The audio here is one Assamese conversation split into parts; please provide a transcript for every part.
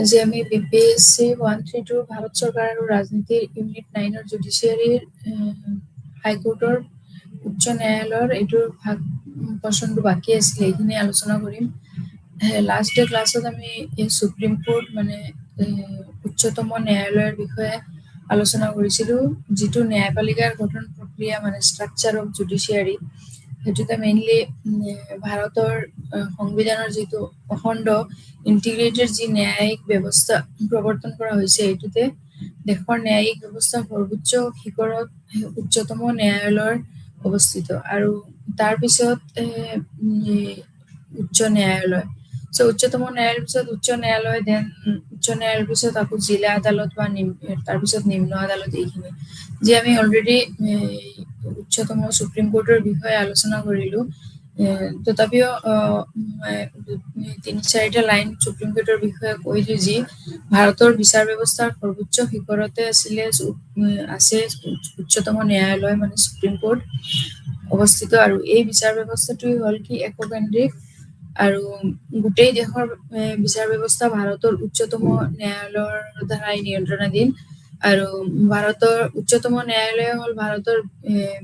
আজি আমি BPSC 132 ভাৰত চৰকাৰ আৰু ৰাজনীতিৰ ইউনিট 9 জুডিচিয়াৰীৰ হাইকোৰ্টৰ উচ্চ ন্যায়ালয়ৰ এইটোৰ ভাগ পছন্দটো বাকী আছিল, এইখিনি আলোচনা কৰিম। লাষ্ট ডে ক্লাছত আমি সুপ্ৰিম কোৰ্ট মানে উচ্চতম ন্যায়ালয়ৰ বিষয়ে আলোচনা কৰিছিলো, যিটো ন্যায়পালিকাৰ গঠন প্ৰক্ৰিয়া মানে ষ্ট্ৰাকচাৰ অফ জুডিচিয়াৰী। সেইটোতে মেইনলি ভাৰতৰ সংবিধানৰ যিটো অখণ্ড ইণ্টিগ্ৰেটেড যি ন্যায়িক ব্যৱস্থা প্ৰৱৰ্তন কৰা হৈছে, এইটোতে দেশৰ ন্যায়িক ব্যৱস্থাৰ সৰ্বোচ্চ শিখৰত উচ্চতম ন্যায়ালয় অৱস্থিত, আৰু তাৰ পিছত উচ্চ ন্যায়ালয়। উচ্চতম ন্যায়ালয়ৰ পিছত উচ্চ ন্যায়ালয়, দেন উচ্চ ন্যায়ালয়ৰ পিছত আকৌ জিলা আদালত বা তাৰপিছত নিম্ন আদালত। এইখিনি যে আমি অলৰেডি উচ্চতম সুপ্ৰিম কোৰ্টৰ বিষয়ে আলোচনা কৰিলো, তথাপিও 3-4টা লাইন সুপ্ৰিম কোৰ্টৰ বিষয়ে কৈছো, যি ভাৰতৰ বিচাৰ ব্যৱস্থাৰ সৰ্বোচ্চ শিখৰতে আছে উচ্চতম ন্যায়ালয় মানে সুপ্ৰিম কোৰ্ট অৱস্থিত। আৰু এই বিচাৰ ব্যৱস্থাটোৱে হ'ল কি এককেন্দ্ৰিক, আৰু গোটেই দেশৰ বিচাৰ ব্যৱস্থা ভাৰতৰ উচ্চতম ন্যায়ালয়ৰ দ্বাৰাই নিয়ন্ত্ৰণাধীন। আৰু ভাৰতৰ উচ্চতম ন্যায়ালয় হ'ল ভাৰতৰ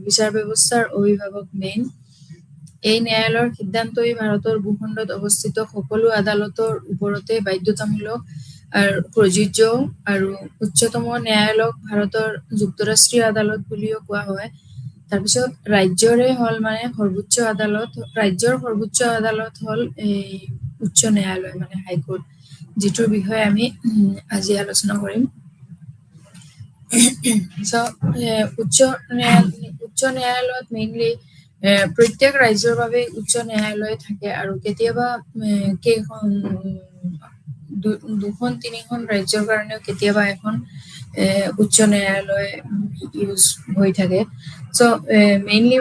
বিচাৰ ব্যৱস্থাৰ অভিভাৱক মেইন। এই ন্যায়ালয়ৰ সিদ্ধান্তই ভাৰতৰ ভূখণ্ডত অৱস্থিত সকলো আদালতৰ ওপৰতে বাধ্যতামূলক আৰু প্ৰযোজ্য। আৰু উচ্চতম ন্যায়ালয়ক ভাৰতৰ যুক্তৰাষ্ট্ৰীয় আদালত বুলিও কোৱা হয়। তাৰপিছত ৰাজ্যৰে হ'ল মানে সৰ্বোচ্চ আদালত, ৰাজ্যৰ সৰ্বোচ্চ আদালত হ'ল এই উচ্চ ন্যায়ালয় মানে হাইকোৰ্ট, যিটোৰ বিষয়ে আমি আজি আলোচনা কৰিম। উচ্চ ন্যায়ালয়ত মেইনলি প্ৰত্যেক ৰাজ্যৰ বাবে উচ্চ ন্যায়ালয় থাকে, আৰু কেতিয়াবা দুখন-তিনিখন ৰাজ্যৰ কাৰণেও কেতিয়াবা এখন উচ্চ ন্যায়ালয় ইউজ হৈ থাকে। মেইনলি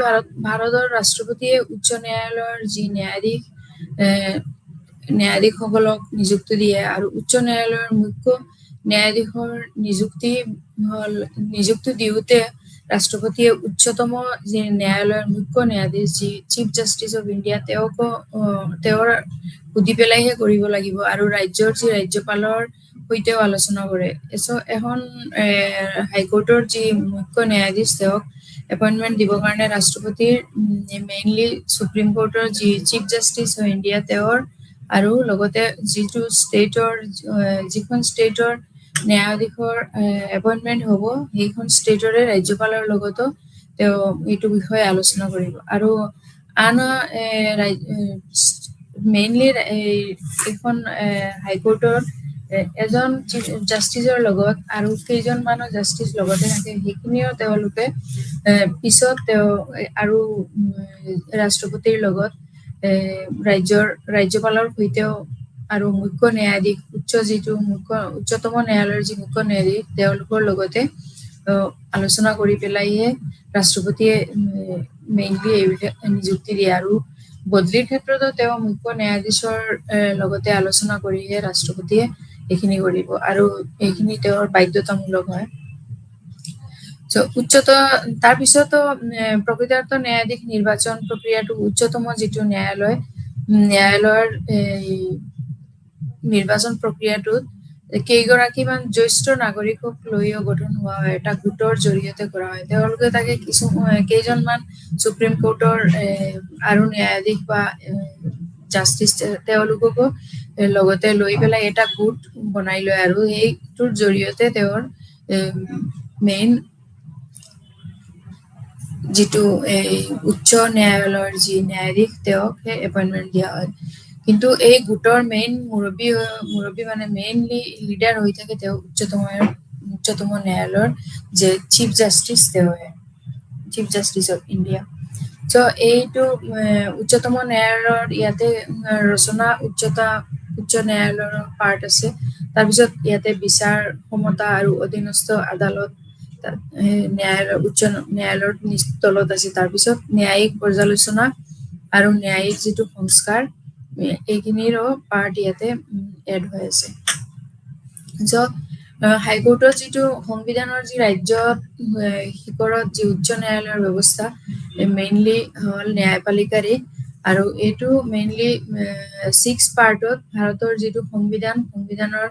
ভাৰতৰ ৰাষ্ট্ৰপতিয়ে উচ্চ ন্যায়ালয়ৰ যি ন্যায়াধীশসকলক নিযুক্তি দিয়ে, আৰু উচ্চ ন্যায়ালয়ৰ মুখ্য ন্যায়াধীশৰ নিযুক্তি দিওঁতে ৰাষ্ট্ৰপতিয়ে উচ্চতম যি ন্যায়ালয়ৰ মুখ্য ন্যায়াধীশ যি চিফ জাষ্টিচ অফ ইণ্ডিয়া তেওঁৰ সুধি পেলাইহে কৰিব লাগিব, আৰু ৰাজ্যৰ যি ৰাজ্যপালৰ সৈতেও আলোচনা কৰে। এখন হাইকোৰ্টৰ যি মুখ্য ন্যায়াধীশ তেওঁক এপইণ্টমেণ্ট দিবৰ কাৰণে ৰাষ্ট্ৰপতিৰ মেইনলি সুপ্ৰিম কোৰ্টৰ যি চিফ জাষ্টিচ অফ ইণ্ডিয়া তেওঁৰ, আৰু লগতে যিখন ষ্টেটৰ ন্যায়াধীশৰ এপইণ্টমেণ্ট হ'ব, সেইখন ষ্টেটৰে ৰাজ্যপালৰ লগতো তেওঁ এইটো বিষয়ে আলোচনা কৰিব। আৰু আন মেইনলি এইখন হাইকোৰ্টৰ এজন চিফ জাষ্টিচৰ লগত আৰু কেইজনমানৰ জাষ্টিচ লগতে থাকে, সেইখিনিও তেওঁলোকে পিছত তেওঁ আৰু ৰাষ্ট্ৰপতিৰ লগত ৰাজ্যপালৰ সৈতেও, আৰু মুখ্য ন্যায়াধীশ উচ্চতম ন্যায়ালয়ৰ যি মুখ্য ন্যায়াধীশ তেওঁলোকৰ লগতে আলোচনা কৰি পেলাইহে ৰাষ্ট্ৰপতিয়ে মেইনলি এইবিলাক নিযুক্তি দিয়ে। আৰু বদলিৰ ক্ষেত্ৰতো তেওঁ মুখ্য ন্যায়াধীশৰ লগতে আলোচনা কৰিহে ৰাষ্ট্ৰপতিয়ে এইখিনি কৰিব, আৰু এইখিনি তেওঁৰ বাধ্যতামূলক হয়। তাৰ পিছতো প্ৰকৃতাৰ্থ ন্যায়াধীশ নিৰ্বাচন প্ৰক্ৰিয়াটো উচ্চতম যিটো ন্যায়ালয়ৰ নিৰ্বাচন প্ৰক্ৰিয়াটোত কেইগৰাকীমান জ্যেষ্ঠ নাগৰিকক লৈও গঠন হোৱা হয়, এটা গোটৰ জৰিয়তে কৰা হয়। তেওঁলোকে তাকে কেইজনমান সুপ্ৰিম কোৰ্টৰ আৰু ন্যায়াধীশ বা জাষ্টিচ তেওঁলোককো লগতে লৈ পেলাই এটা গোট বনাই লয়, আৰু সেইটোৰ জৰিয়তে তেওঁৰ মেইন যিটো উচ্চ ন্যায়ালয়ৰ যি ন্যায়াধীশ তেওঁকহে এপইণ্টমেণ্ট দিয়া হয়। কিন্তু এই গোটৰ মেইন মুৰব্বী মানে মেইনলি লিডাৰ হৈ থাকে তেওঁ উচ্চতম ন্যায়ালয়ৰ যে চিফ জাষ্টিচ, তেওঁহে চিফ জাষ্টিচ অফ ইণ্ডিয়া। এইটো উচ্চতম ন্যায়ালয়ৰ ইয়াতে ৰচনা উচ্চ ন্যায়ালয়ৰ পাৰ্ট আছে। তাৰপিছত ইয়াতে বিচাৰ ক্ষমতা আৰু অধীনস্থ আদালত উচ্চ ন্যায়ালয়ৰ তলত আছে। তাৰপিছত ন্যায়িক পৰ্যালোচনা আৰু ন্যায়িক যিটো সংস্কাৰ, এইখিনিৰো পাৰ্ট ইয়াতে এড হৈ আছে। হাইকোৰ্টৰ যিটো সংবিধানৰ যি ৰাজ্যত শিখৰত যি উচ্চ ন্যায়ালয়ৰ ব্যৱস্থা মেইনলি হ'ল ন্যায়পালিকাৰী, আৰু এইটো মেইনলি 6 পাৰ্টত ভাৰতৰ যিটো সংবিধানৰ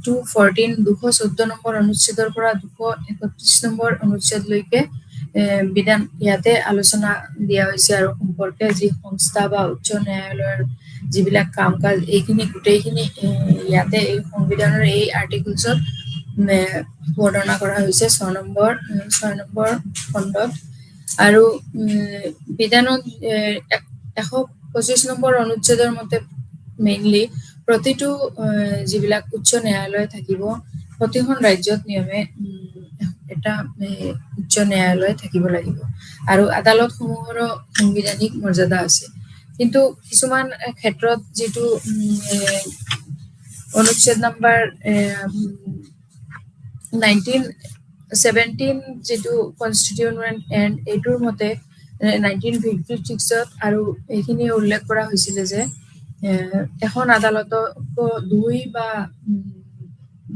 214 নম্বৰ অনুচ্ছেদৰ পৰা 231 নম্বৰ অনুচ্ছেদলৈকে বিধান ইয়াতে আলোচনা দিয়া হৈছে আৰু সম্পৰ্কে যি সংস্থা বা উচ্চ ন্যায়ালয়ৰ যিবিলাক কাম কাজ এইখিনি গোটেইখিনি ইয়াতে এই সংবিধানৰ এই আৰ্টিকলছত বৰ্ণনা কৰা হৈছে 6 নম্বৰ খণ্ডত আৰু বিধানত 125 নম্বৰ অনুচ্ছেদৰ মতে মেইনলি প্ৰতিটো যিবিলাক উচ্চ ন্যায়ালয় থাকিব প্ৰতিখন ৰাজ্যত নিয়মে এটা উচ্চ ন্যায়ালয় থাকিব লাগিব আৰু আদালতসমূহৰো সাংবিধানিক মৰ্যাদা আছে কিন্তু কিছুমান ক্ষেত্ৰত যেটো অনুচ্ছেদ নম্বৰ 1917 যেটো কনস্টিটিউয়েন্ট এন্ড এইটোৰ মতে 1956ত আৰু এইখিনি উল্লেখ কৰা হৈছিল যে এখন আদালতক 2 বা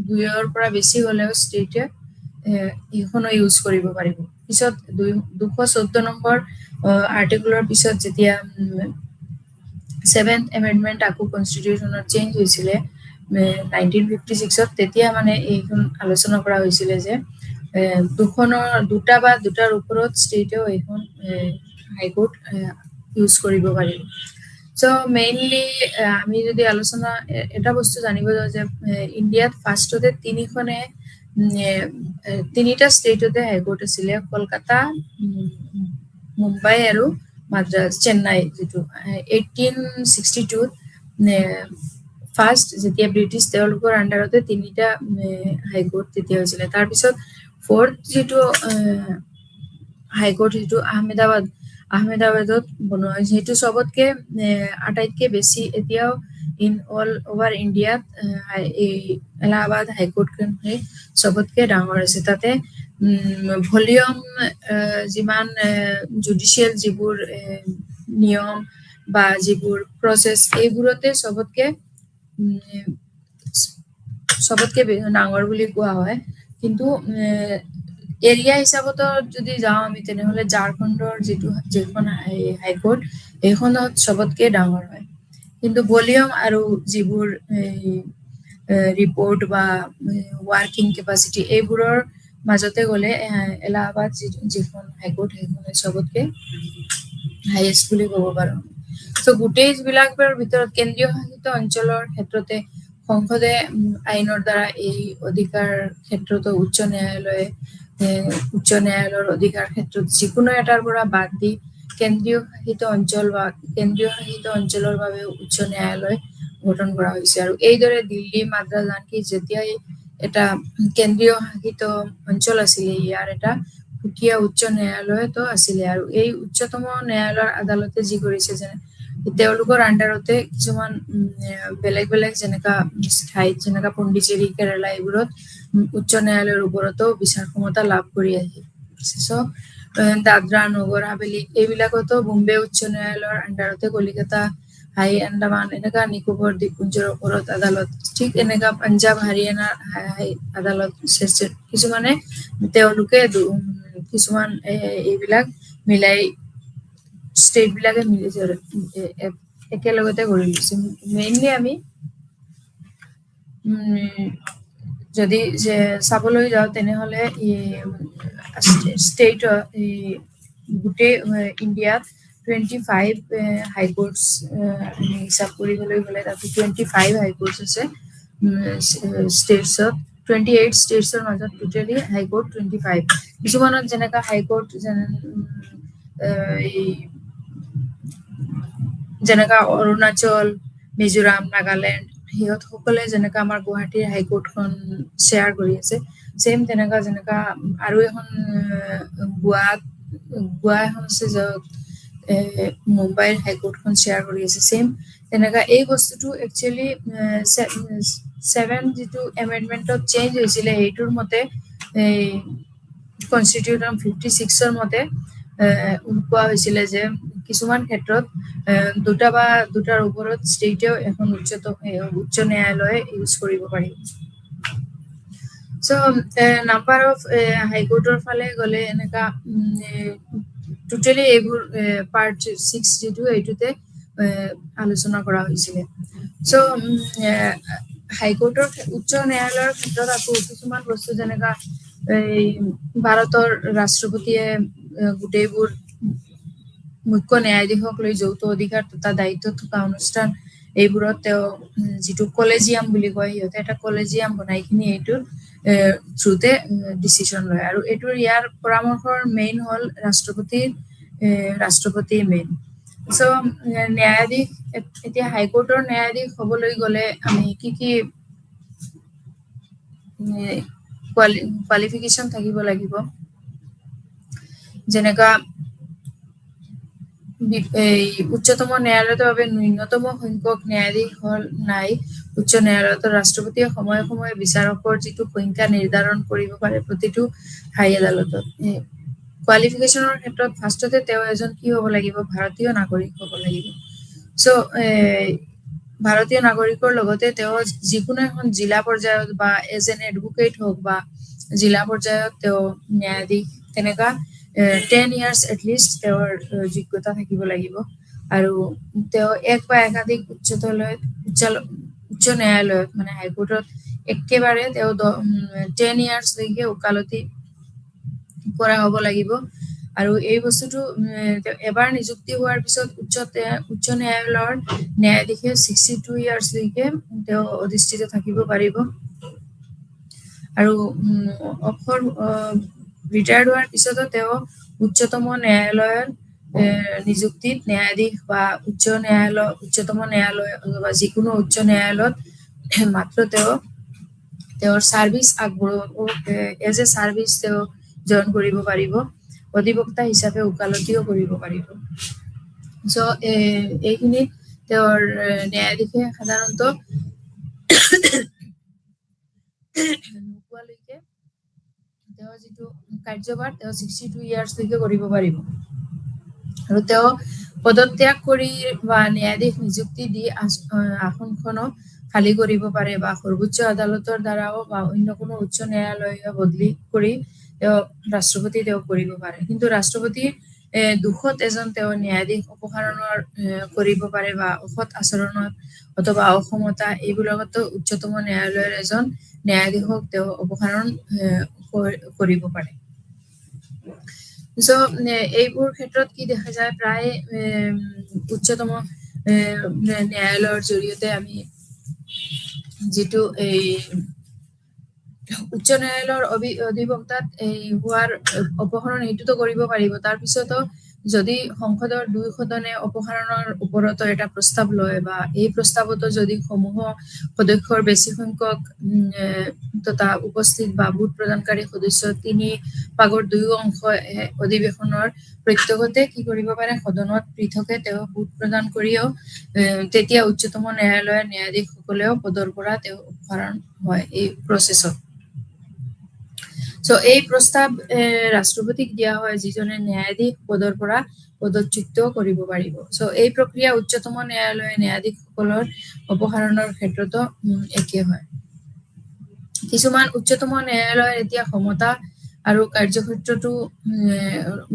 2ৰ পৰা বেছি হলেও ষ্টেটে এইখন ইউজ কৰিব পাৰিব পিছত 214 নম্বৰ আৰ্টিকলৰ পিছত যেতিয়া 7th এমেন্ডমেন্ট আকু কনস্টিটিউশনত চেঞ্জ হৈছিলে 1956ত তেতিয়া মানে এইখন আলোচনা কৰা হৈছিল যে দুটাৰ ওপৰত ষ্টেটেও এইখন হাইকোৰ্ট ইউজ কৰিব পাৰিব সো মেইনলি আমি যদি আলোচনা এটা বস্তু জানিব যে ইন্ডিয়াত ফাৰ্ষ্টতে তিনিটা ষ্টেটতে হাইকোৰ্ট আছিলে কলকাতা মুম্বাই আৰু মাদ্ৰাজ চেন্নাই যেটো 1862 ফাৰ্ষ্ট যেতিয়া ব্ৰিটিছ তেওঁলোকৰ আন্ডাৰতে তিনিটা হাইকোৰ্ট তেতিয়া হৈছিলে তাৰ পিছত ফৰ্থ যেটো হাইকোৰ্ট যেটো আহমেদাবাদত বনোৱা হৈছে যেটো সবতকে আটাইতকে বেছি এতিয়াও ইন অল ওভাৰ ইন্ডিয়াত এলাহাবাদ হাইকোৰ্টখন সবতকে ডাঙৰ আছে তাতে ভলিউম যিমান জুডিশিয়াল যিবোৰ নিয়ম বা যিবোৰ প্ৰসেস এইবোৰতে সবতকে ডাঙৰ বুলি কোৱা হয় কিন্তু এৰিয়া হিচাপত যদি যাওঁ আমি তেনেহলে ঝাৰখণ্ডৰ যেখন হাইকোৰ্ট এইখনত সবতকে ডাঙৰ হয় কিন্তু ভলিউম আৰু যিবোৰ ৰিপোৰ্ট বা ওয়াৰ্কিং ক্যাপাসিটি এইবোৰৰ মাজতে গলে এলাহাবাদ যিখন হাইকোৰ্ট সেইখন সবতকে হাইয়েস্ট বুলি ক'ব পাৰো সো গোটেই বিলাকৰ ভিতৰত কেন্দ্ৰীয় শাসিত অঞ্চলৰ ক্ষেত্ৰতে সংসদে আইনৰ দ্বাৰা এই অধিকাৰ ক্ষেত্ৰতো উচ্চ ন্যায়ালয়ৰ অধিকাৰ ক্ষেত্ৰত যিকোনো এটাৰ পৰা বাদ দি কেন্দ্ৰীয় শাসিত অঞ্চল বা কেন্দ্ৰীয় শাসিত অঞ্চলৰ বাবে উচ্চ ন্যায়ালয় গঠন কৰা হৈছে আৰু এইদৰে দিল্লী মাদ্ৰাজ আনকি যেতিয়াই এটা কেন্দ্ৰীয় শাসিত অঞ্চল আছিল ইয়াৰ এটা সুকীয়া উচ্চ ন্যায়ালয়তো আছিলে আৰু এই উচ্চতম ন্যায়ালয়ৰ আদালতে যি কৰিছে যে তেওঁলোকৰ আন্ডাৰতে কিছুমান বেলেগ যেনেকা ঠাইত যেনেকা পণ্ডিচেৰী কেৰালা এইবোৰত উচ্চ ন্যায়ালয়ৰ ওপৰতো বিচাৰ ক্ষমতা লাভ কৰি আহিছে দাদৰা নগৰ হাভেলী এইবিলাকতো বোম্বে উচ্চ ন্যায়ালয়ৰ আন্ডাৰতে কলিকতা হাই আন্দামান এনেকা নিকোবৰ দ্বীপপুঞ্জৰ ওপৰত আদালত ঠিক এনেকা পাঞ্জাব হাৰিয়ানা আদালত কিছুমানে তেওঁলোকে কিছুমান এইবিলাক মিলাই ষ্টেট বিলাকে মিলিছে একেলগতে কৰি লৈছে মেইনলি আমি যদি চাবলৈ যাওঁ তেনেহলে ষ্টেট গোটেই ইণ্ডিয়াত 25 হাইকোৰ্টছ হিচাপ কৰিবলৈ গলে তাতে 25 হাইকোৰ্টছ আছে ষ্টেটছত 28 ষ্টেটছৰ মাজত টোটেলি হাইকোৰ্ট 25 কিছুমানত যেনেকা হাইকোৰ্ট যেনেকা অৰুণাচল মিজোৰাম নাগালেণ্ড সিহঁত সকলে যেনেকা আমাৰ গুৱাহাটীৰ হাইকোৰ্টখন শ্বেয়াৰ কৰি আছে সেম তেনেকা যেনেকা আৰু এখন গোৱা এখন আছে য'ত মুম্বাইৰ হাইকোৰ্টখন শ্বেয়াৰ কৰি আছে সেম তেনেকা এই বস্তুটো একচুয়ালি 7 যেটো এমেন্ডমেন্টত চেঞ্জ হৈছিলে এইটোৰ মতে কনস্টিটিউশন 56ৰ মতে কোৱা হৈছিলে যে কিছুমান ক্ষেত্ৰত দুটাৰ ওপৰত ষ্টেটেও এখন উচ্চ ন্যায়ালয় ইউজ কৰিব পাৰিব সো নাম্বাৰ অফ হাইকোৰ্টৰ ফালে গলে এনেকা টোটেলি এইবোৰ পাৰ্ট 6 যেটো এইটোতে আলোচনা কৰা হৈছিলে সো হাইকোৰ্টৰ উচ্চ ন্যায়ালয়ৰ ক্ষেত্ৰত আকৌ কিছুমান বস্তু যেনেকা এই ভাৰতৰ ৰাষ্ট্ৰপতিয়ে গোটেইবোৰ মুখ্য ন্যায়াধীশক লৈ যৌথ অধিকাৰ তথা দায়িত্ব থকা অনুষ্ঠান এইবোৰত তেওঁ যিটো কলেজিয়াম বুলি কয় সিহঁতে এটা কলেজিয়াম বনাই কিনি এইটোৰ থ্ৰুতে ডিচিশন লয় আৰু এইটোৰ ইয়াৰ পৰামৰ্শৰ মেইন হ'ল ৰাষ্ট্ৰপতি মেইন চ' ন্যায়াধীশ এতিয়া হাইকোৰ্টৰ ন্যায়াধীশ হবলৈ গ'লে আমি কি কোৱালিফিকেশ্যন থাকিব লাগিব যেনেকা এই উচ্চতম ন্যায়ালয়ৰ বাবে ন্যূনতম সংখ্যক ন্যায়াধীশ হল নাই উচ্চ ন্যায়ালয়ত ৰাষ্ট্ৰপতিয়ে সময়ে সময়ে বিচাৰকৰ যিটো সংখ্যা নিৰ্ধাৰণ কৰিব পাৰে প্ৰতিটো হাই আদালতত কোৱালিফিকেশ্যনৰ ক্ষেত্ৰত ফাৰ্ষ্টতে তেওঁ এজন কি হ'ব লাগিব ভাৰতীয় নাগৰিক হ'ব লাগিব চ' ভাৰতীয় নাগৰিকৰ লগতে তেওঁ যিকোনো এখন জিলা পৰ্যায়ত বা এজ এন এডভোকেট হওক বা জিলা পৰ্যায়ত তেওঁ ন্যায়াধীশ তেনেকা 10 years এটলিষ্ট তেওঁৰ যোগ্যতা থাকিব লাগিব আৰু তেওঁ এক বা একাধিক উচ্চ ন্যায়ালয়ত মানে হাইকোৰ্টত একেবাৰে তেওঁ 10 years লৈকে ওকালতি কৰা হ'ব লাগিব আৰু এই বস্তুটো এবাৰ নিযুক্তি হোৱাৰ পিছত উচ্চ ন্যায়ালয়ৰ ন্যায়াধীশে 62 years লৈকে তেওঁ অধিষ্ঠিত থাকিব পাৰিব আৰু অফৰ ৰিটায়াৰ্ড হোৱাৰ পিছতো তেওঁ উচ্চতম ন্যায়ালয়ৰ নিযুক্তিত ন্যায়াধীশ বা উচ্চতম ন্যায়ালয় বা যিকোনো উচ্চ ন্যায়ালয়ত মাত্ৰ তেওঁৰ চাৰ্ভিচ আগবঢ়াব এজ এ চাৰ্ভিচ তেওঁ জইন কৰিব পাৰিব অধিবক্তা হিচাপে ওকালতিও কৰিব পাৰিব চ' এইখিনিত তেওঁৰ ন্যায়াধীশে সাধাৰণতে নোপোৱালৈকে তেওঁৰ যিটো কাৰ্যভাৰ তেওঁ 62 years লৈকে কৰিব পাৰিব আৰু তেওঁ পদত্যাগ কৰি বা ন্যায়াধীশ নিযুক্তি দি আসনখনক খালী কৰিব পাৰে বা সৰ্বোচ্চ আদালতৰ দ্বাৰাও বা অন্য কোনো উচ্চ ন্যায়ালয় বদলি কৰি তেওঁ ৰাষ্ট্ৰপতি তেওঁ কৰিব পাৰে কিন্তু ৰাষ্ট্ৰপতি দুখত এজন তেওঁ ন্যায়াধীশ অপসাৰণৰ কৰিব পাৰে বা অসৎ আচৰণত অথবা অসমতা এইবিলাকতো উচ্চতম ন্যায়ালয়ৰ এজন ন্যায়াধীশক তেওঁ অপসাৰণ কৰিব পাৰে চ' এইবোৰ ক্ষেত্ৰত কি দেখা যায় প্ৰায় উচ্চতম ন্যায়ালয়ৰ জৰিয়তে আমি যিটো এই উচ্চ ন্যায়ালয়ৰ অধিবক্তাত হোৱাৰ অপসাৰণ এইটোতো কৰিব পাৰিব তাৰপিছতো যদি সংসদৰ 2 সদনে অপসাৰণৰ ওপৰতো এটা প্ৰস্তাৱ লয় বা এই প্ৰস্তাৱতো যদি সমূহ সদস্যৰ বেছি সংখ্যক তথা উপস্থিত বা ভোট প্ৰদানকাৰী সদস্য 3/2 অংশ অধিৱেশনৰ প্ৰত্যেকতে কি কৰিব পাৰে সদনত পৃথকে তেওঁ ভোট প্ৰদান কৰিও তেতিয়া উচ্চতম ন্যায়ালয়ৰ ন্যায়াধীশসকলেও পদৰ পৰা তেওঁ অপসাৰণ হয় এই প্ৰচেছত চ' এই প্ৰস্তাৱ ৰাষ্ট্ৰপতিক দিয়া হয় যিজনে ন্যায়াধীশ পদৰ পৰা পদচ্যুত কৰিব পাৰিব চ' এই প্ৰক্ৰিয়া উচ্চতম ন্যায়ালয়ে ন্যায়াধীশসকলৰ অপসাৰণৰ ক্ষেত্ৰতো একে হয় কিছুমান উচ্চতম ন্যায়ালয়ৰ এতিয়া ক্ষমতা আৰু কাৰ্যক্ষেত্ৰটো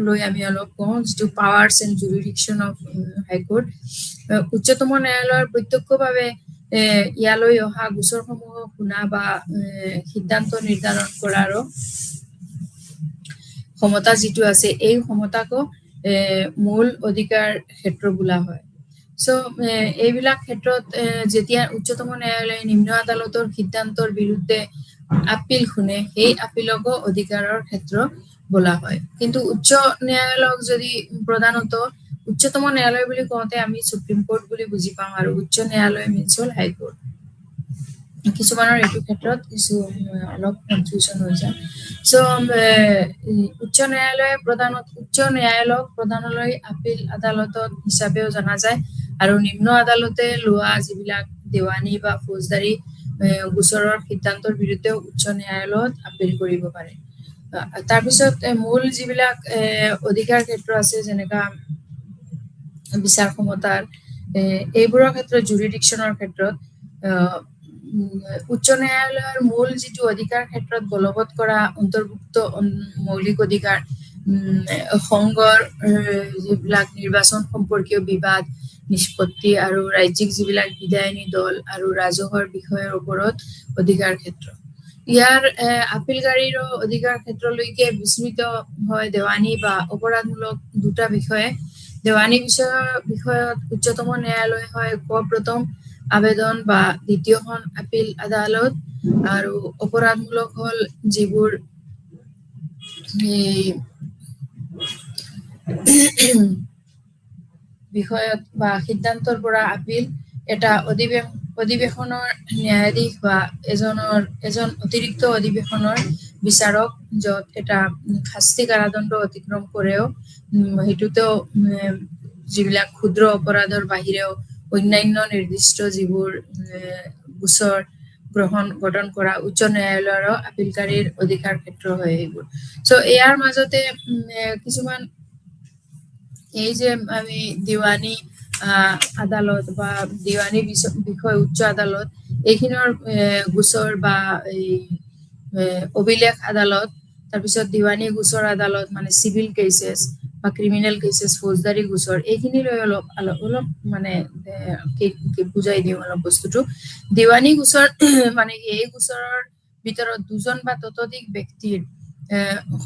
লৈ আমি অলপ কওঁ যিটো পাৱাৰ্ছ এণ্ড জুৰিডিকশ্যন অফ হাইকোৰ্ট উচ্চতম ন্যায়ালয়ৰ প্ৰত্যক্ষভাৱে ইয়ালৈ অহা গোচৰসমূহ শুনা বা সিদ্ধান্ত নিৰ্ধাৰণ কৰাৰো ক্ষমতা যিটো আছে এই ক্ষমতাকো মূল অধিকাৰ ক্ষেত্ৰ বোলা হয় চ' এইবিলাক ক্ষেত্ৰত যেতিয়া উচ্চতম ন্যায়ালয়ে নিম্ন আদালতৰ সিদ্ধান্তৰ বিৰুদ্ধে আপিল শুনে সেই আপিলকো অধিকাৰৰ ক্ষেত্ৰ বোলা হয় কিন্তু উচ্চ ন্যায়ালয়ক যদি প্ৰধানত উচ্চতম ন্যায়ালয় বুলি কওঁতে আমি সুপ্ৰিম কোৰ্ট বুলি বুজি পাওঁ আৰু উচ্চ ন্যায়ালয় মিনছ হ'ল হাইকোৰ্ট কিছুমানৰ এইটো ক্ষেত্ৰত কিছু অলপ কনফিউজন হৈ যায় চ' উচ্চ ন্যায়ালয়ক প্ৰধানলৈ আপিল আদালতত হিচাপেও জনা যায় আৰু নিম্ন আদালতে লোৱা যিবিলাক দেৱানী বা ফৌজদাৰী গোচৰৰ সিদ্ধান্তৰ বিৰুদ্ধে উচ্চ ন্যায়ালয়ত আপিল কৰিব পাৰে তাৰপিছত মূল যিবিলাক অধিকাৰ ক্ষেত্ৰ আছে যেনেকা বিচাৰ ক্ষমতাৰ এইবোৰৰ ক্ষেত্ৰত জুৰিডিকশ্যনৰ ক্ষেত্ৰত উচ্চ ন্যায়ালয়ৰ মূল যিটো অধিকাৰ ক্ষেত্ৰত বলবৎ কৰা অন্তৰ্ভুক্ত মৌলিক অধিকাৰ সংঘৰ যিবিলাক নিৰ্বাচন সম্পৰ্কীয় বিবাদ নিষ্পত্তি আৰু ৰাজ্যিক যিবিলাক বিধায়িনী দল আৰু ৰাজহৰ বিষয়ৰ ওপৰত অধিকাৰ ক্ষেত্ৰ। ইয়াৰ আপিলকাৰীৰো অধিকাৰ ক্ষেত্ৰলৈকে বিস্তৃত হয় দেৱানী বা অপৰাধমূলক দুটা বিষয়ে। দেৱানী বিষয়ত উচ্চতম ন্যায়ালয় হয় প্ৰথম আবেদন বা দ্বিতীয়খন আপিল আদালত, আৰু অপৰাধমূলক হল যিবোৰ বিষয়ত বা সিদ্ধান্তৰ পৰা আপিল এটা অধিৱেশনৰ ন্যায়াধীশ বা এজন অতিৰিক্ত অধিৱেশনৰ বিচাৰক, য'ত এটা শাস্তি কাৰাদণ্ড অতিক্ৰম কৰেও সেইটোতেও যিবিলাক ক্ষুদ্ৰ অপৰাধৰ বাহিৰেও অন্যান্য নিৰ্দিষ্ট যিবোৰ গোচৰ গঠন কৰা উচ্চ ন্যায়ালয়ৰ আপিলকাৰীৰ অধিকাৰ ক্ষেত্ৰ হয় এইবোৰ। চ' ইয়াৰ মাজতে কিছুমান এই যে আমি দিৱানী আদালত বা দিৱানী বিষয় উচ্চ আদালত এইখিনৰ গোচৰ বা এই অভিলেখ আদালত, তাৰপিছত দিৱানী গোচৰ আদালত মানে চিভিল কেচেছ বা ক্ৰিমিনেল কেচেছ, ফৌজদাৰী গোচৰ, এইখিনি লৈ অলপ মানে বুজাই দিওঁ অলপ বস্তুটো। দিৱানী গোচৰ মানে এই গোচৰৰ ভিতৰত দুজন বা ততোধিক ব্যক্তিৰ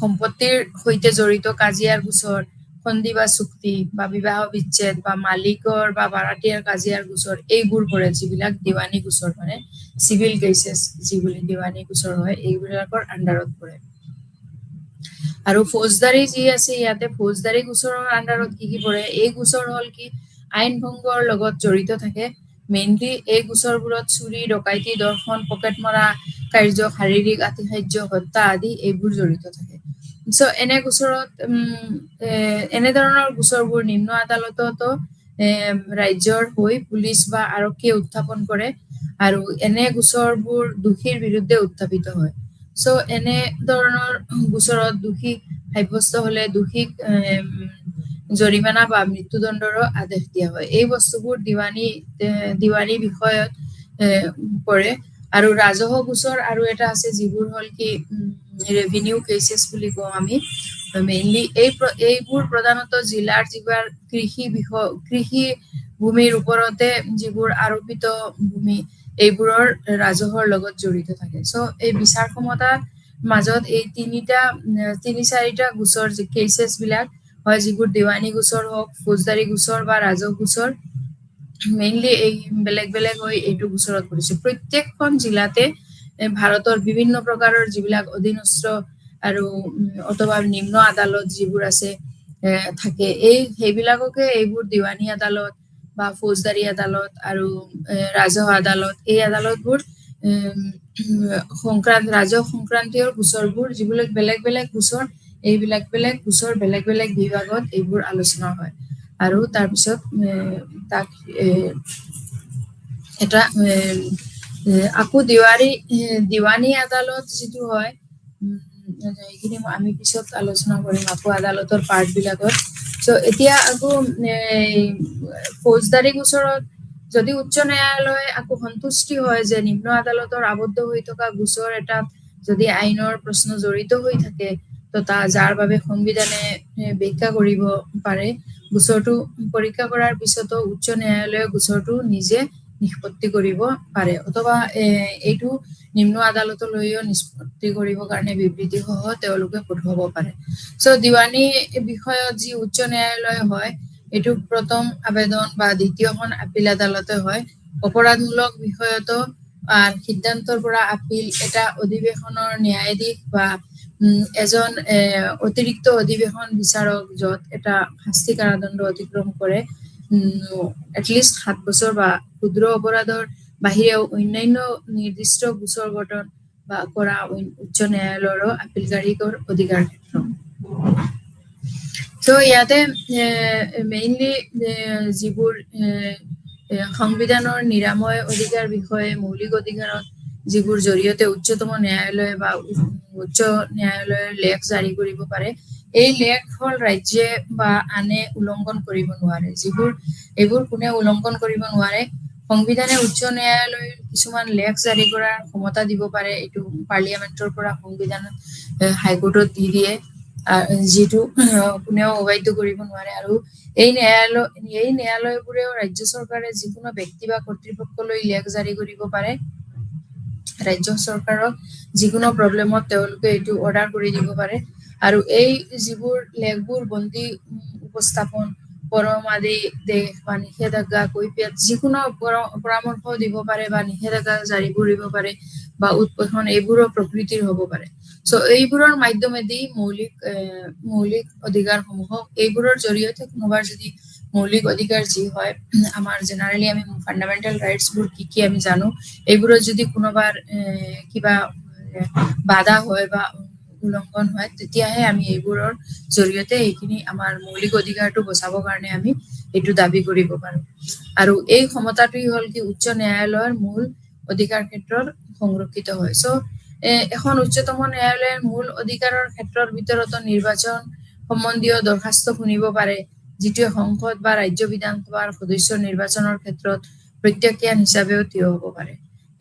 সম্পত্তিৰ সৈতে জড়িত কাজিয়াৰ গোচৰ, সন্ধি বা চুক্তি বা বিবাহ বিচ্ছেদ বা মালিকৰ বা ভাড়াতীয়াৰ কাজিয়াৰ গোচৰ, এইবোৰ পৰে যিবিলাক দিৱানী গোচৰ, মানে চিভিল কেচেছ যিবিলাক দিৱানী গোচৰ হয় এইবিলাকৰ আণ্ডাৰত পৰে। আৰু ফৌজদাৰী যি আছে ইয়াতে ফৌজদাৰী গোচৰৰ আণ্ডাৰত কি পৰে, এই গোচৰ হল কি আইন ভংগৰ লগত জড়িত থাকে। মেইনলি এই গোচৰবোৰত চুৰি, ডকাইতি, দৰ্শন, পকেট মৰা কাৰ্য, শাৰীৰিক আতিশায্য, হত্যা আদি এইবোৰ জড়িত থাকে। চ' এনে গোচৰত এনেধৰণৰ গোচৰবোৰ নিম্ন আদালততো ৰাজ্যৰ হৈ পুলিচ বা আৰক্ষীয়ে উত্থাপন কৰে, আৰু এনে গোচৰবোৰ দোষীৰ বিৰুদ্ধে উত্থাপিত হয়। চ' এনে ধৰণৰ গোচৰত দোষী সাব্যস্ত হলে দোষীক জৰিমনা বা মৃত্যুদণ্ডৰো আদেশ দিয়া হয়। এই বস্তুবোৰ দিৱানী বিষয়ত পৰে। আৰু ৰাজহ গোচৰ আৰু এটা আছে যিবোৰ হল কি ৰেভিনিউ কেচেছ বুলি কওঁ আমি। মেইনলি এইবোৰ প্ৰধানত জিলাৰ যিবোৰ কৃষি ভূমিৰ ওপৰতে যিবোৰ আৰোপিত ভূমি এইবোৰৰ ৰাজহৰ লগত জড়িত থাকে। চ' এই বিচাৰ ক্ষমতাৰ মাজত এই তিনি চাৰিটা গোচৰ কেচেছ বিলাক হয়, যিবোৰ দিৱানী গোচৰ হওক, ফৌজদাৰী গোচৰ বা ৰাজহ গোচৰ, মেইনলি এই বেলেগ বেলেগ হৈ এইটো গোচৰত পৰিছে। প্ৰত্যেকখন জিলাতে ভাৰতৰ বিভিন্ন প্ৰকাৰৰ যিবিলাক অধীনস্থ আৰু অথবা নিম্ন আদালত যিবোৰ আছে থাকে, সেইবিলাককে এইবোৰ দিৱানী আদালত বা ফৌজদাৰী আদালত আৰু ৰাজহ আদালত, এই আদালতবোৰ ৰাজহ সংক্ৰান্তীয় গোচৰবোৰ যিবিলাক বেলেগ বেলেগ গোচৰ, এইবিলাক বেলেগ গোচৰ বেলেগ বেলেগ বিভাগত এইবোৰ আলোচনা হয়। আৰু তাৰপিছত তাক এটা আকৌ দিৱানী আদালত যিটো হয়, এইখিনি আমি পিছত আলোচনা কৰিম আকৌ আদালতৰ পাৰ্ট বিলাকত। চ' এতিয়া আকৌ ফৌজদাৰী গোচৰত যদি উচ্চ ন্যায়ালয়ে আকৌ সন্তুষ্টি হয় যে নিম্ন আদালতৰ আবদ্ধ হৈ থকা গোচৰ এটাত যদি আইনৰ প্ৰশ্ন জড়িত হৈ থাকে, যাৰ বাবে সংবিধানে ব্যাখ্যা কৰিব পাৰে, গোচৰটো পৰীক্ষা কৰাৰ পিছতো উচ্চ ন্যায়ালয়ে গোচৰটো নিজে নিষ্পত্তি কৰিব পাৰে, অথবা এইটো নিম্ন আদালতলৈও নিষ্পত্তি কৰিবৰ কাৰণে বিবৃতি সহ তেওঁলোকে পঠুৱাব পাৰে। চ' দিৱানী বিষয়ত যি উচ্চ ন্যায়ালয় হয়, এইটো প্ৰথম আবেদন বা দ্বিতীয়খন আপিল আদালতে হয়। অপৰাধমূলক বিষয়তো সিদ্ধান্তৰ পৰা আপিল এটা অধিৱেশনৰ ন্যায়াধীশ বা এজন অতিৰিক্ত অধিৱেশন বিচাৰক, য'ত এটা শাস্তি কাৰাদণ্ড অতিক্ৰম কৰে এটলিষ্ট 7 বছৰ বা ক্ষুদ্ৰ অপৰাধৰ বাহিৰেও অন্যান্য নিৰ্দিষ্ট গোচৰ গঠন বা কৰা উচ্চ ন্যায়ালয়ৰ আপিলকাৰীৰ অধিকাৰ ক্ষেত্ৰ। চ' ইয়াতে মেইনলি যিবোৰ সংবিধানৰ নিৰাময় অধিকাৰ বিষয়ে মৌলিক অধিকাৰত যিবোৰ জৰিয়তে উচ্চতম ন্যায়ালয় বা উচ্চ ন্যায়ালয়ৰ লেখ জাৰি কৰিব পাৰে, এই লেখ হল ৰাজ্যে বা আনে উলংঘন কৰিব নোৱাৰে। এইবোৰ কোনে উলংঘন কৰিব নোৱাৰে, সংবিধানে উচ্চ ন্যায়ালয়ৰ কিছুমান লেখ জাৰি কৰাৰ ক্ষমতা দিব পাৰে। এইটো পাৰ্লিয়ামেন্টৰ পৰা সংবিধানত হাইকোৰ্টত দি দিয়ে। যিটো কোনেও অবাধ্য কৰিব নোৱাৰে। আৰু এই ন্যায়ালয়বোৰেও ৰাজ্য চৰকাৰে যিকোনো ব্যক্তি বা কৰ্তৃপক্ষলৈ লেখ জাৰি কৰিব পাৰে। ৰাজ্য চৰকাৰক যিকোনো প্ৰব্লেমত তেওঁলোকে এইটো অৰ্ডাৰ কৰি দিব পাৰে। আৰু এই যিবোৰ লেখবোৰ বন্দী উপস্থাপন, পৰমাদি দেশ বা নিষেধাজ্ঞা, কৈফিয়ত যিকোনো পৰামৰ্শ দিব পাৰে বা নিষেধাজ্ঞা জাৰি কৰিব পাৰে বা উৎপোষণ এইবোৰৰ প্ৰকৃতিৰ হ'ব পাৰে। এইবোৰৰ মাধ্যমেদি মৌলিক অধিকাৰসমূহক এইবোৰৰ জৰিয়তে কোনোবাৰ যদি মৌলিক অধিকাৰ যি হয় আমাৰ জেনাৰেলি আমি ফাণ্ডামেণ্টেল ৰাইটছবোৰ কি আমি জানো, এইবোৰত যদি কোনোবাৰ কিবা বাধা হয় বা উলংঘন হয় তেতিয়াহে আমি এইবোৰৰ জৰিয়তে এইখিনি আমাৰ মৌলিক অধিকাৰটো বচাবৰ কাৰণে আমি এইটো দাবী কৰিব পাৰো। আৰু এই ক্ষমতাটোই হ'ল কি উচ্চ ন্যায়ালয়ৰ মূল অধিকাৰ ক্ষেত্ৰত সংৰক্ষিত হয়। এখন উচ্চতম ন্যায়ালয়ৰ মূল অধিকাৰৰ ক্ষেত্ৰৰ ভিতৰতো নিৰ্বাচন সম্বন্ধীয় দৰখাস্ত শুনিব পাৰে, যিটোৱে সংসদ বা ৰাজ্য বিধানসভাৰ সদস্য নিৰ্বাচনৰ ক্ষেত্ৰত প্ৰত্যাখ্যান হিচাপেও থিয় হ'ব পাৰে।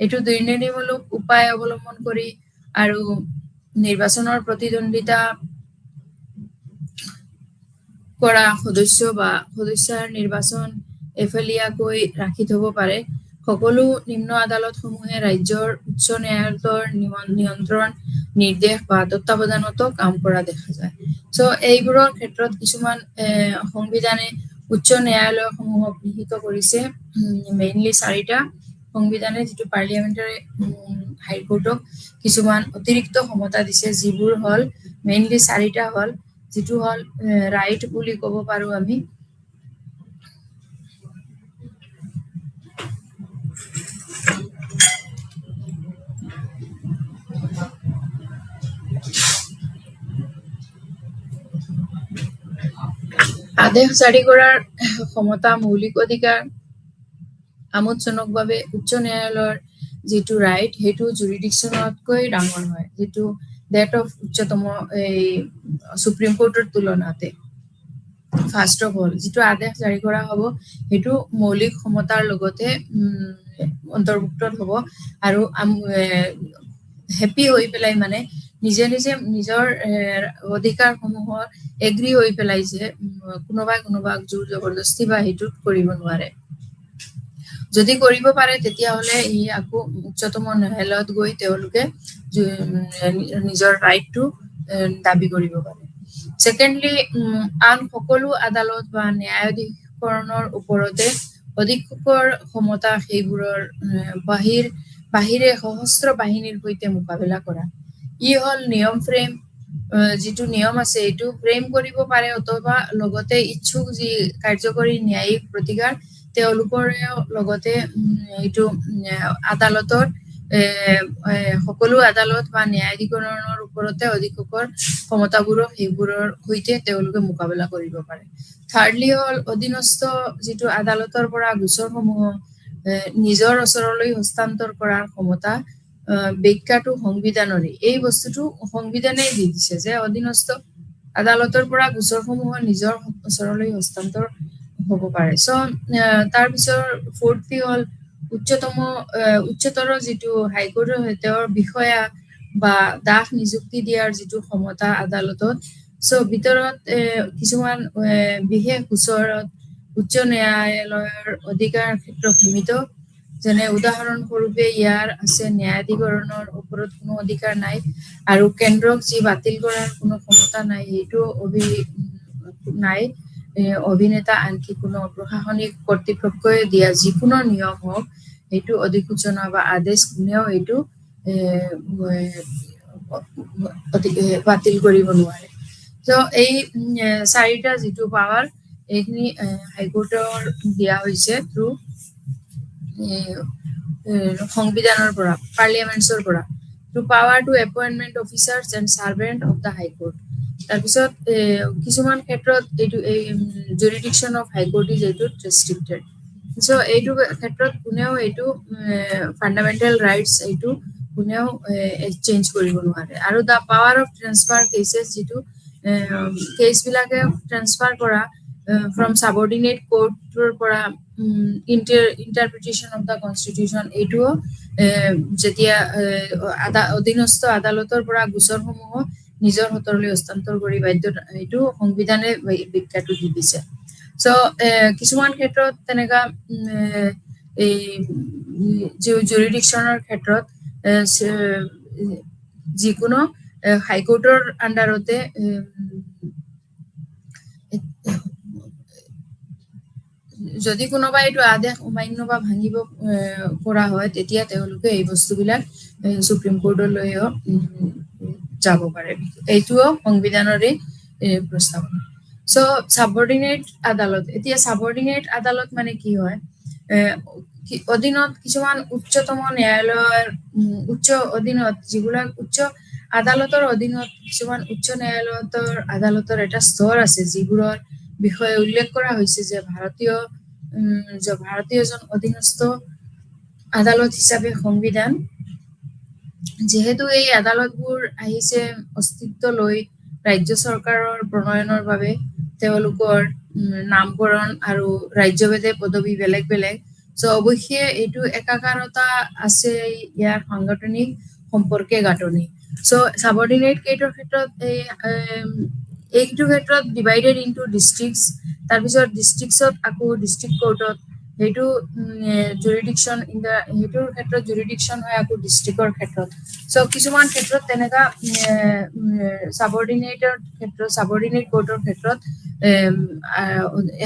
এইটো দুৰ্নীতিমূলক উপায় অৱলম্বন কৰি আৰু নিৰ্বাচনৰ প্ৰতিদ্বন্দ্বিতা কৰা সদস্যৰ নিৰ্বাচন এফেলীয়াকৈ ৰাখি থব পাৰে। সকলো নিম্ন আদালতসমূহে ৰাজ্যৰ উচ্চ ন্যায়ালয়ৰ নিয়ন্ত্ৰণ, নিৰ্দেশ বা তত্বাৱধানতো কাম কৰা দেখা যায়। এইবোৰৰ ক্ষেত্ৰত কিছুমান সংবিধানে উচ্চ ন্যায়ালয়সমূহক নিহিত কৰিছে। মেইনলি 4টা সংবিধানে যিটো পাৰ্লিয়ামেণ্টাৰী হাইকোৰ্টক কিছুমান অতিৰিক্ত ক্ষমতা দিছে, যিবোৰ হ'ল মেইনলি 4টা হ'ল, যিটো হ'ল ৰাইট বুলি ক'ব পাৰো আমি। আদেশ জাৰি কৰাৰ ক্ষমতা, মৌলিক অধিকাৰ আমোদজনকভাৱে উচ্চ ন্যায়ালয়ৰ যিটো ৰাইট সেইটো জুৰিডিকশ্যনতকৈ ডাঙৰ হয়, যিটো ডেট অফ উচ্চতম এই সুপ্ৰিম কোৰ্টৰ তুলনাতে। ফাৰ্ষ্ট অফ অল যিটো আদেশ জাৰি কৰা হ'ব সেইটো মৌলিক ক্ষমতাৰ লগতে অন্তৰ্ভুক্ত হ'ব। আৰু হেপী হৈ পেলাই মানে নিজে নিজৰ অধিকাৰসমূহৰ এগ্ৰী হৈ পেলাই যে কোনোবাক জোৰ জবৰদস্তি বা সেইটোত কৰিব নোৱাৰে। যদি কৰিব পাৰে তেতিয়াহ'লে ই আকৌ উচ্চতম ন্যায়ালয়ত গৈ তেওঁলোকে নিজৰ ৰাইটটো দাবী কৰিব পাৰে। ছেকেণ্ডলি, আন সকলো আদালত বা ন্যায়াধীকৰণৰ ওপৰতে অধীক্ষকৰ ক্ষমতা সেইবোৰৰ বাহিৰে সশস্ত্ৰ বাহিনীৰ সৈতে মোকাবিলা কৰা। ই হ'ল নিয়ম ফ্ৰেম, যিটো নিয়ম আছে এইটো ফ্ৰেম কৰিব পাৰে, অথবা লগতে ইচ্ছুক যি কাৰ্যকৰী ন্যায়িক প্ৰতিকাৰ তেওঁলোকৰেও লগতে এইটো আদালতৰ সকলো আদালত বা ন্যায়াধীকৰণৰ ওপৰতে অধীক্ষকৰ ক্ষমতাবোৰো সেইবোৰৰ সৈতে তেওঁলোকে মোকাবিলা কৰিব পাৰে। থাৰ্ডলি হ'ল অধীনস্থ যিটো আদালতৰ পৰা গোচৰসমূহ নিজৰ ওচৰলৈ হস্তান্তৰ কৰাৰ ক্ষমতা। ব্যাখ্যাটো সংবিধানৰে, এই বস্তুটো সংবিধানেই দি দিছে যে অধীনস্থ আদালতৰ পৰা গোচৰসমূহ নিজৰ ওচৰলৈ হস্তান্তৰ হ'ব পাৰে। তাৰপিছৰ ফৰ্থলি হ'ল উচ্চতৰ যিটো হাইকোৰ্টৰ তেওঁৰ বিষয়া বা দাস নিযুক্তি দিয়াৰ যিটো ক্ষমতা আদালতত। ভিতৰত কিছুমান বিশেষ গোচৰত উচ্চ ন্যায়ালয়ৰ অধিকাৰ ক্ষেত্ৰ সীমিত, যেনে উদাহৰণস্বৰূপে ইয়াৰ আছে ন্যায়াধীকৰণৰ ওপৰত কোনো অধিকাৰ নাই, আৰু কেন্দ্ৰক যি বাতিল কৰাৰ কোনো ক্ষমতা নাই সেইটো নাই। অভিনেতা আনকি কোনো প্ৰশাসনিক কৰ্তৃপক্ষই দিয়া যিকোনো নিয়ম হওক সেইটো অধিসূচনা বা আদেশ কোনেও এইটো বাতিল কৰিব নোৱাৰে। এই 4টা যিটো পাৱাৰ এইখিনি হাইকোৰ্টৰ দিয়া হৈছে থ্ৰু সংবিধানৰ পৰা, পাৰ্লিয়ামেণ্টছৰ পৰা, through power to appointment officers and servant of the high court. তাৰপিছত কিছুমান ক্ষেত্ৰত এইটো জুৰিডিকশ্যন অফ হাইকোৰ্ট ইজ এইটোত ৰেষ্ট্ৰিক্টেড। এইটো ক্ষেত্ৰত কোনেও এইটো ফাণ্ডামেণ্টেল ৰাইটছ এইটো কোনেও এক্সচেঞ্জ কৰিব নোৱাৰে। আৰু the power of transfer cases, যিটো কেচবিলাকে ট্ৰেন্সফাৰ কৰা ফ্ৰম ছাবঅৰ্ডিনেট কোৰ্টৰ পৰা ইণ্টাৰপ্ৰিটেশ্যন অফ দ্য কনষ্টিটিউশ্যন, এইটোও যেতিয়া অধীনস্থ আদালতৰ পৰা গোচৰসমূহ নিজৰ হাতলৈ হস্তান্তৰ কৰি এইটো সংবিধানে ব্যাখ্যাটো দি দিছে সো কিছুমান ক্ষেত্ৰত তেনেকা এই জুৰিডিকশ্যনৰ ক্ষেত্ৰত যিকোনো হাইকোৰ্টৰ আণ্ডাৰতে যদি কোনোবা এইটো আদেশ অমান্য বা ভাঙিব কৰা হয় তেতিয়া তেওঁলোকে এই বস্তুবিলাক সুপ্ৰিম কোৰ্টলৈও যাব পাৰে এইটোও সংবিধানৰে প্ৰস্তাৱনা সো সাবঅৰ্ডিনেট আদালত এতিয়া সাবঅৰ্ডিনেট আদালত মানে কি হয় অধীনত কিছুমান উচ্চতম ন্যায়ালয়ৰ উচ্চ অধীনত যিবিলাক উচ্চ আদালতৰ অধীনত কিছুমান উচ্চ ন্যায়ালয়ৰ আদালতৰ এটা স্তৰ আছে যিবোৰৰ বিষয়ে উল্লেখ কৰা হৈছে যে ভাৰতীয় এজন অধীনস্থ আদালত হিচাপে সংবিধান যেহেতু এই আদালতবোৰ আহিছে অস্তিত্ব লৈ ৰাজ্য চৰকাৰৰ প্ৰণয়নৰ বাবে তেওঁলোকৰ নামকৰণ আৰু ৰাজ্যভেদে পদবী বেলেগ বেলেগ সো অৱশ্যে এইটো একাকাৰতা আছে ইয়াৰ সাংগঠনিক সম্পৰ্কে গাঁথনি সো সাবঅৰ্ডিনেট কেইটাৰ ক্ষেত্ৰত এইটো ক্ষেত্ৰত ডিভাইডেড ইনটু ডিষ্ট্ৰিক্টছ তাৰপিছত ডিষ্ট্ৰিক্টছত আকৌ ডিষ্ট্ৰিক্ট কোৰ্টত সেইটো জুৰিডিকশ্যন সেইটোৰ ক্ষেত্ৰত জুৰিডিকশ্যন হয় আকৌ ডিষ্ট্ৰিক্টৰ ক্ষেত্ৰত সো কিছুমান ক্ষেত্ৰত তেনেকা সাবঅৰ্ডিনেট কোৰ্টৰ ক্ষেত্ৰত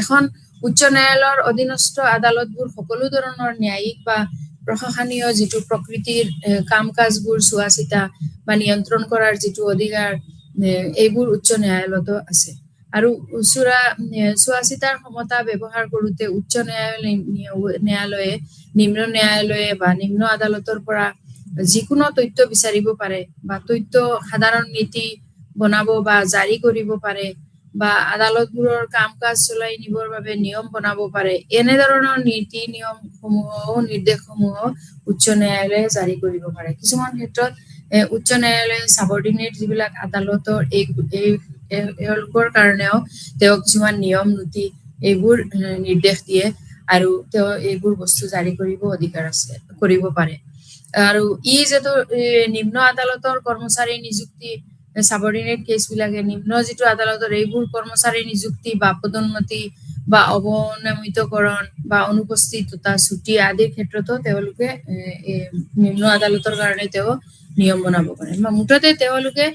এখন উচ্চ ন্যায়ালয়ৰ অধীনস্থ আদালতবোৰ সকলো ধৰণৰ ন্যায়িক বা প্ৰশাসনীয় যিটো প্ৰকৃতিৰ কাম কাজবোৰ চোৱা চিতা বা নিয়ন্ত্ৰণ কৰাৰ যিটো অধিকাৰ এইবোৰ উচ্চ ন্যায়ালয়তো আছে আৰু চোৱা চিতাৰ ক্ষমতা ব্যৱহাৰ কৰোঁতে উচ্চ ন্যায়ালয়ে নিম্ন ন্যায়ালয়ে বা নিম্ন আদালতৰ পৰা যিকোনো তথ্য বিচাৰিব পাৰে বা তথ্য সাধাৰণ নীতি বনাব বা জাৰি কৰিব পাৰে বা আদালতবোৰৰ কাম কাজ চলাই নিবৰ বাবে নিয়ম বনাব পাৰে এনেধৰণৰ নীতি নিয়মসমূহ নিৰ্দেশসমূহ উচ্চ ন্যায়ালয়ে জাৰি কৰিব পাৰে কিছুমান ক্ষেত্ৰত উচ্চ ন্যায়ালয়ে সাবঅৰ্ডিনেট যিবিলাক আদালতৰ এওঁলোকৰ কাৰণেও তেওঁ কিছুমান নিয়ম নীতি এইবোৰ নিৰ্দেশ দিয়ে আৰু তেওঁ এইবোৰ বস্তু জাৰি কৰিব অধিকাৰ আছে কৰিব পাৰে আৰু যিটো নিম্ন আদালতৰ কৰ্মচাৰী নিযুক্তি সাবঅৰ্ডিনেট কেছবিলাকে নিম্ন যিটো আদালতৰ এইবোৰ কৰ্মচাৰী নিযুক্তি বা পদোন্নতি বা অৱনমিতকৰণ বা অনুপস্থিততা ছুটি আদিৰ ক্ষেত্ৰতো তেওঁলোকে নিম্ন আদালতৰ কাৰণে তেওঁ নিয়ম বনাব পাৰে মুঠতে তেওঁলোকে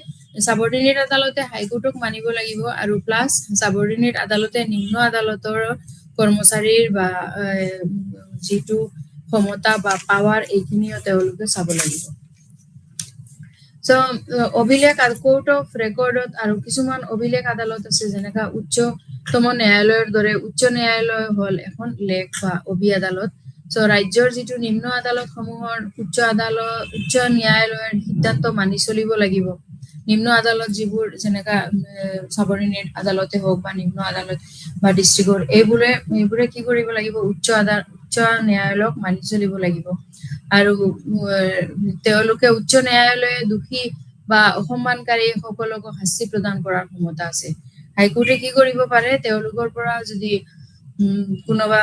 সাবঅৰ্ডিনেট আদালতে হাইকোৰ্টক মানিব লাগিব আৰু প্লাছ সাবঅৰ্ডিনেট আদালতে নিম্ন আদালতৰ কৰ্মচাৰীৰ বা যিটো ক্ষমতা বা পাৱাৰ এইখিনিও তেওঁলোকে চাব লাগিব সো অভিলেখ কোৰ্ট অফ ৰেকৰ্ডত আৰু কিছুমান অভিলেখ আদালত আছে যেনেকা উচ্চতম ন্যায়ালয়ৰ দৰে উচ্চ ন্যায়ালয় হল এখন লেখ বা অভি আদালত সো ৰাজ্যৰ যিটো নিম্ন আদালতসমূহৰ উচ্চ ন্যায়ালয়ৰ সিদ্ধান্ত মানি চলিব লাগিব নিম্ন আদালত যিবোৰ যেনেকা সাবঅৰ্ডিনেট আদালতে হওক বা নিম্ন আদালত বা ডিষ্ট্ৰিক্টৰ এইবোৰে কি কৰিব লাগিব উচ্চ ন্যায়ালয়ক মানি চলিব লাগিব আৰু তেওঁলোকে উচ্চ ন্যায়ালয়ে দোষী বা অসম্মানকাৰী সকলক শাস্তি প্ৰদান কৰাৰ ক্ষমতা আছে হাইকোৰ্টে কি কৰিব পাৰে তেওঁলোকৰ পৰা যদি কোনোবা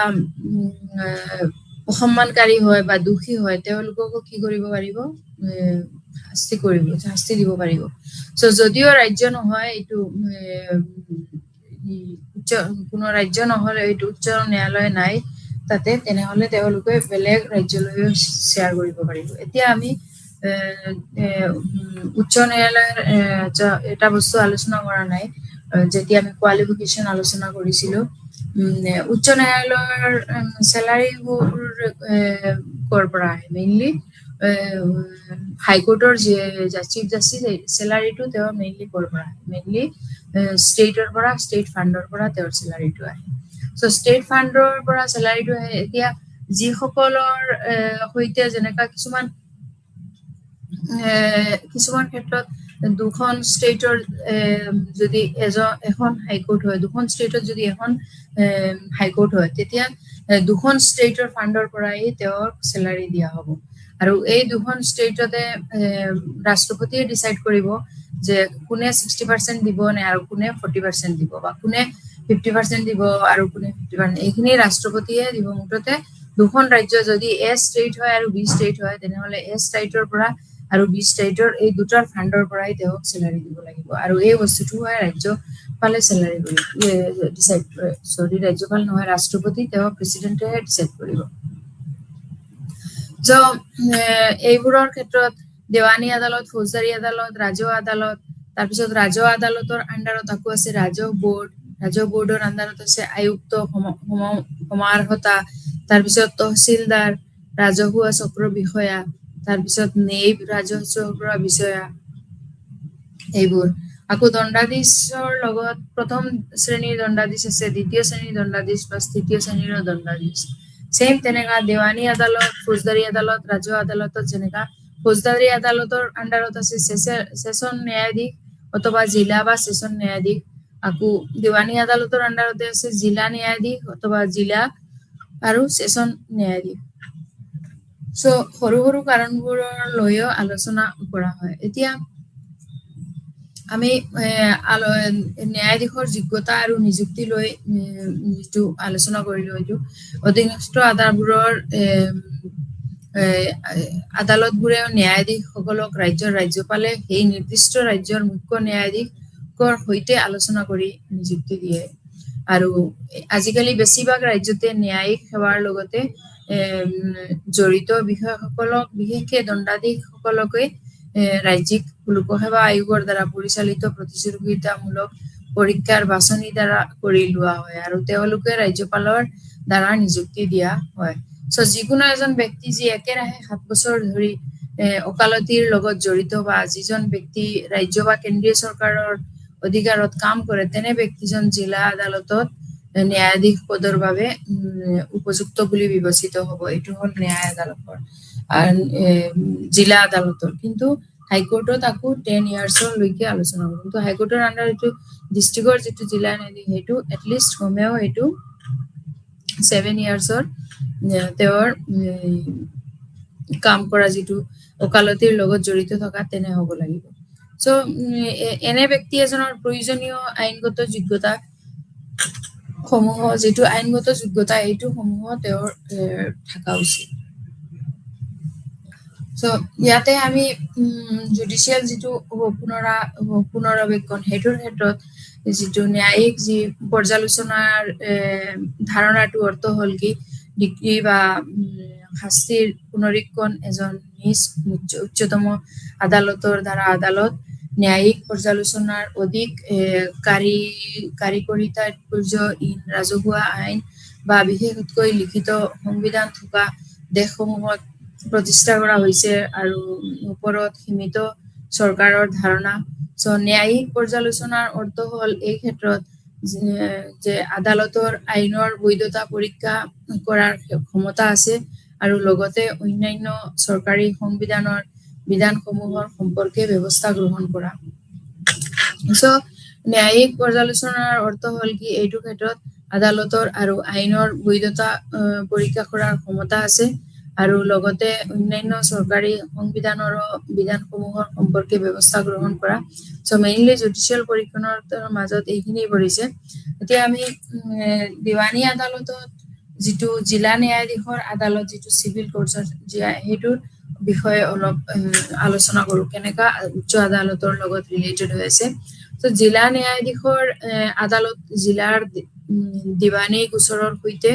অসম্মানকাৰী হয় বা দোষী হয় তেওঁলোককো কি কৰিব পাৰিব শাস্তি দিব পাৰিব সো যদিও ৰাজ্য নহয় এইটো কোনো ৰাজ্য নহলে এইটো উচ্চ ন্যায়ালয় নাই তাতে তেনেহলে তেওঁলোকে বেলেগ ৰাজ্যলৈও শ্বেয়াৰ কৰিব পাৰিব এতিয়া আমি উচ্চ ন্যায়ালয়ৰ এটা বস্তু আলোচনা কৰা নাই যেতিয়া আমি কোৱালিফিকেশ্যন আলোচনা কৰিছিলো উচ্চ ন্যায়ালয়ৰ চেলাৰীবোৰ কৰ পৰা আহে মেইনলি হাইকোৰ্টৰ চিফ জাষ্টিচ চেলাৰীটো তেওঁৰ মেইনলি কৰ পৰা আহে মেইনলি ষ্টেটৰ পৰা ষ্টেট ফাণ্ডৰ পৰা তেওঁৰ চেলাৰীটো আহে সো ষ্টেট ফাণ্ডৰ পৰা চেলাৰীটো আহে এতিয়া যিসকলৰ সৈতে যেনেকা কিছুমান ক্ষেত্ৰত দুখন ষ্টেটৰ যদি এখন হাইকোৰ্ট হয় দুখন ষ্টেটত যদি এখন হাইকোৰ্ট হয় তেতিয়া দুখন ষ্টেটৰ ফাণ্ডৰ পৰাই তেওঁৰ চেলাৰী দিয়া হ'ব আৰু এই দুখন ষ্টেটতে ৰাষ্ট্ৰপতিয়ে ডিচাইড কৰিব যে কোনে 60% দিব নে আৰু কোনে 40% দিব বা কোনে 50% দিব আৰু কোনে 50% এইখিনি ৰাষ্ট্ৰপতিয়ে দিব মুঠতে দুখন ৰাজ্য যদি এ ষ্টেট হয় আৰু বি ষ্টেট হয় তেনেহলে এ ষ্টেটৰ পৰা আৰু 20 ষ্টেটৰ এই দুটাৰ ফাণ্ডৰ পৰাই তেওঁক চেলাৰী দিব লাগিব আৰু এই বস্তুটো হয় ৰাজ্যপালে চেলাৰী ডিচাইড কৰে সৰি ৰাজ্যপাল নহয় ৰাষ্ট্ৰপতি তেওঁ প্ৰেচিডেণ্টে ডিচাইড কৰিব এইবোৰৰ ক্ষেত্ৰত দেৱানী আদালত ফৌজদাৰী আদালত ৰাজহ আদালত তাৰপিছত ৰাজহ আদালতৰ আণ্ডাৰত আকৌ আছে ৰাজহ বোৰ্ডৰ আণ্ডাৰত আছে আয়ুক্ত সমাৰহতা তাৰপিছত তহচিলদাৰ ৰাজহুৱা চক্ৰ বিষয়া তাৰপিছত নেইব ৰাজস্ব বিষয়া এইবোৰ আকৌ দণ্ডাধীশৰ লগত প্ৰথম শ্ৰেণীৰ দণ্ডাধীশ আছে দ্বিতীয় শ্ৰেণীৰ দণ্ডাধীশ বা তৃতীয় শ্ৰেণীৰ দণ্ডাধীশ সেম তেনেকা দেৱানী আদালত ফৌজদাৰী আদালত ৰাজহ আদালতত যেনেকা ফৌজদাৰী আদালতৰ আণ্ডাৰত আছে সেশন ন্যায়াধীশ অথবা জিলা বা সেশন ন্যায়াধীশ আকৌ দেৱানী আদালতৰ আণ্ডাৰতে আছে জিলা ন্যায়াধীশ অথবা জিলা আৰু সেশন ন্যায়াধীশ সৰু সৰু কাৰণবোৰৰ লৈও আলোচনা কৰা হয় এতিয়া আমি ন্যায়াধীশৰ যোগ্যতা আৰু নিযুক্তি লৈ যিটো আলোচনা কৰিলো এইটো অধীনস্থ আদালতবোৰৰ আদালতবোৰে ন্যায়াধীশসকলক ৰাজ্যপালে সেই নিৰ্দিষ্ট ৰাজ্যৰ মুখ্য ন্যায়াধীশৰ সৈতে আলোচনা কৰি নিযুক্তি দিয়ে আৰু আজিকালি বেছিভাগ ৰাজ্যতে ন্যায়িক সেৱাৰ লগতে জড়িত বিষয়াসকলক বিশেষকে দণ্ডাধীশসকলকে ৰাজ্যিক লোকসেৱা আয়োগৰ দ্বাৰা পৰিচালিত প্ৰতিযোগিতামূলক পৰীক্ষাৰ বাছনি দ্বাৰা কৰি লোৱা হয় আৰু তেওঁলোকে ৰাজ্যপালৰ দ্বাৰা নিযুক্তি দিয়া হয় যিকোনো এজন ব্যক্তি যি একেৰাহে 7 বছৰ ধৰি ওকালতিৰ লগত জড়িত বা যিজন ব্যক্তি ৰাজ্য বা কেন্দ্ৰীয় চৰকাৰৰ অধিকাৰত কাম কৰে তেনে ব্যক্তিজন জিলা আদালতত ন্যায়াধীশ পদৰ বাবে উপযুক্ত বুলি বিবেচিত হ'ব এইটো হ'ল ন্যায় আদালতৰ জিলা আদালতৰ কিন্তু হাইকোৰ্টত আকৌ 10 ইয়াৰ্ছলৈকে আলোচনা হ'ব কিন্তু হাইকোৰ্টৰ আণ্ডাৰ এইটো ডিষ্ট্ৰিক্টৰ যিটো জিলা ন্যায়াধীশ সেইটো এটলিষ্ট কমেও এইটো 7 ইয়াৰ্ছৰ তেওঁৰ কাম কৰা যিটো ওকালতিৰ লগত জড়িত থকা তেনে হ'ব লাগিব এনে ব্যক্তি এজনৰ প্ৰয়োজনীয় আইনগত যোগ্যতা সমূহ যিটো আইনগত যোগ্যতা এইটো সমূহ তেওঁৰ থকা উচিত ইয়াতে আমি জুডিচিয়েল যিটো পুনৰাবেক্ষণ সেইটোৰ ক্ষেত্ৰত যিটো ন্যায়িক যি পৰ্যালোচনাৰ ধাৰণাটো অৰ্থ হ'ল কি ডিগ্ৰী বা শাস্তিৰ পুনৰীক্ষণ এজন উচ্চতম আদালতৰ দ্বাৰা আদালত ন্যায়িক পৰ্যালোচনাৰ অধিক কাৰিকৰী তাৎপৰ্য ৰাজহুৱা আইন বা বিশেষকৈ লিখিত সংবিধান থকা দেশসমূহত প্ৰতিষ্ঠা কৰা হৈছে আৰু ওপৰত সীমিত চৰকাৰৰ ধাৰণা ন্যায়িক পৰ্যালোচনাৰ অৰ্থ হ'ল এই ক্ষেত্ৰত যে আদালতৰ আইনৰ বৈধতা পৰীক্ষা কৰাৰ ক্ষমতা আছে আৰু লগতে অন্যান্য চৰকাৰী সংবিধানৰ বিধানসমূহৰ সম্পৰ্কে ব্যৱস্থা গ্ৰহণ কৰা ন্যায়িক পৰ্যালোচনাৰ অৰ্থ হ'ল কি এইটো ক্ষেত্ৰত আদালতৰ আৰু আইনৰ বৈধতা পৰীক্ষা কৰাৰ ক্ষমতা আছে আৰু লগতে অন্যান্য চৰকাৰী সংবিধানৰ বিধানসমূহৰ সম্পৰ্কে ব্যৱস্থা গ্ৰহণ কৰা মেইনলি জুডিচিয়েল পৰীক্ষণৰ মাজত এইখিনি পৰিছে এতিয়া আমি দিৱানী আদালতত যিটো জিলা ন্যায়াধীশৰ আদালত যিটো চিভিল কোৰ্টৰ সেইটোৰ বিষয়ে অলপ আলোচনা কৰো কেনেকা উচ্চ আদালতৰ লগত ৰিলেটেড হৈ আছে জিলা ন্যায়াধীশৰ আদালত জিলাৰ দিৱানী গোচৰৰ সৈতে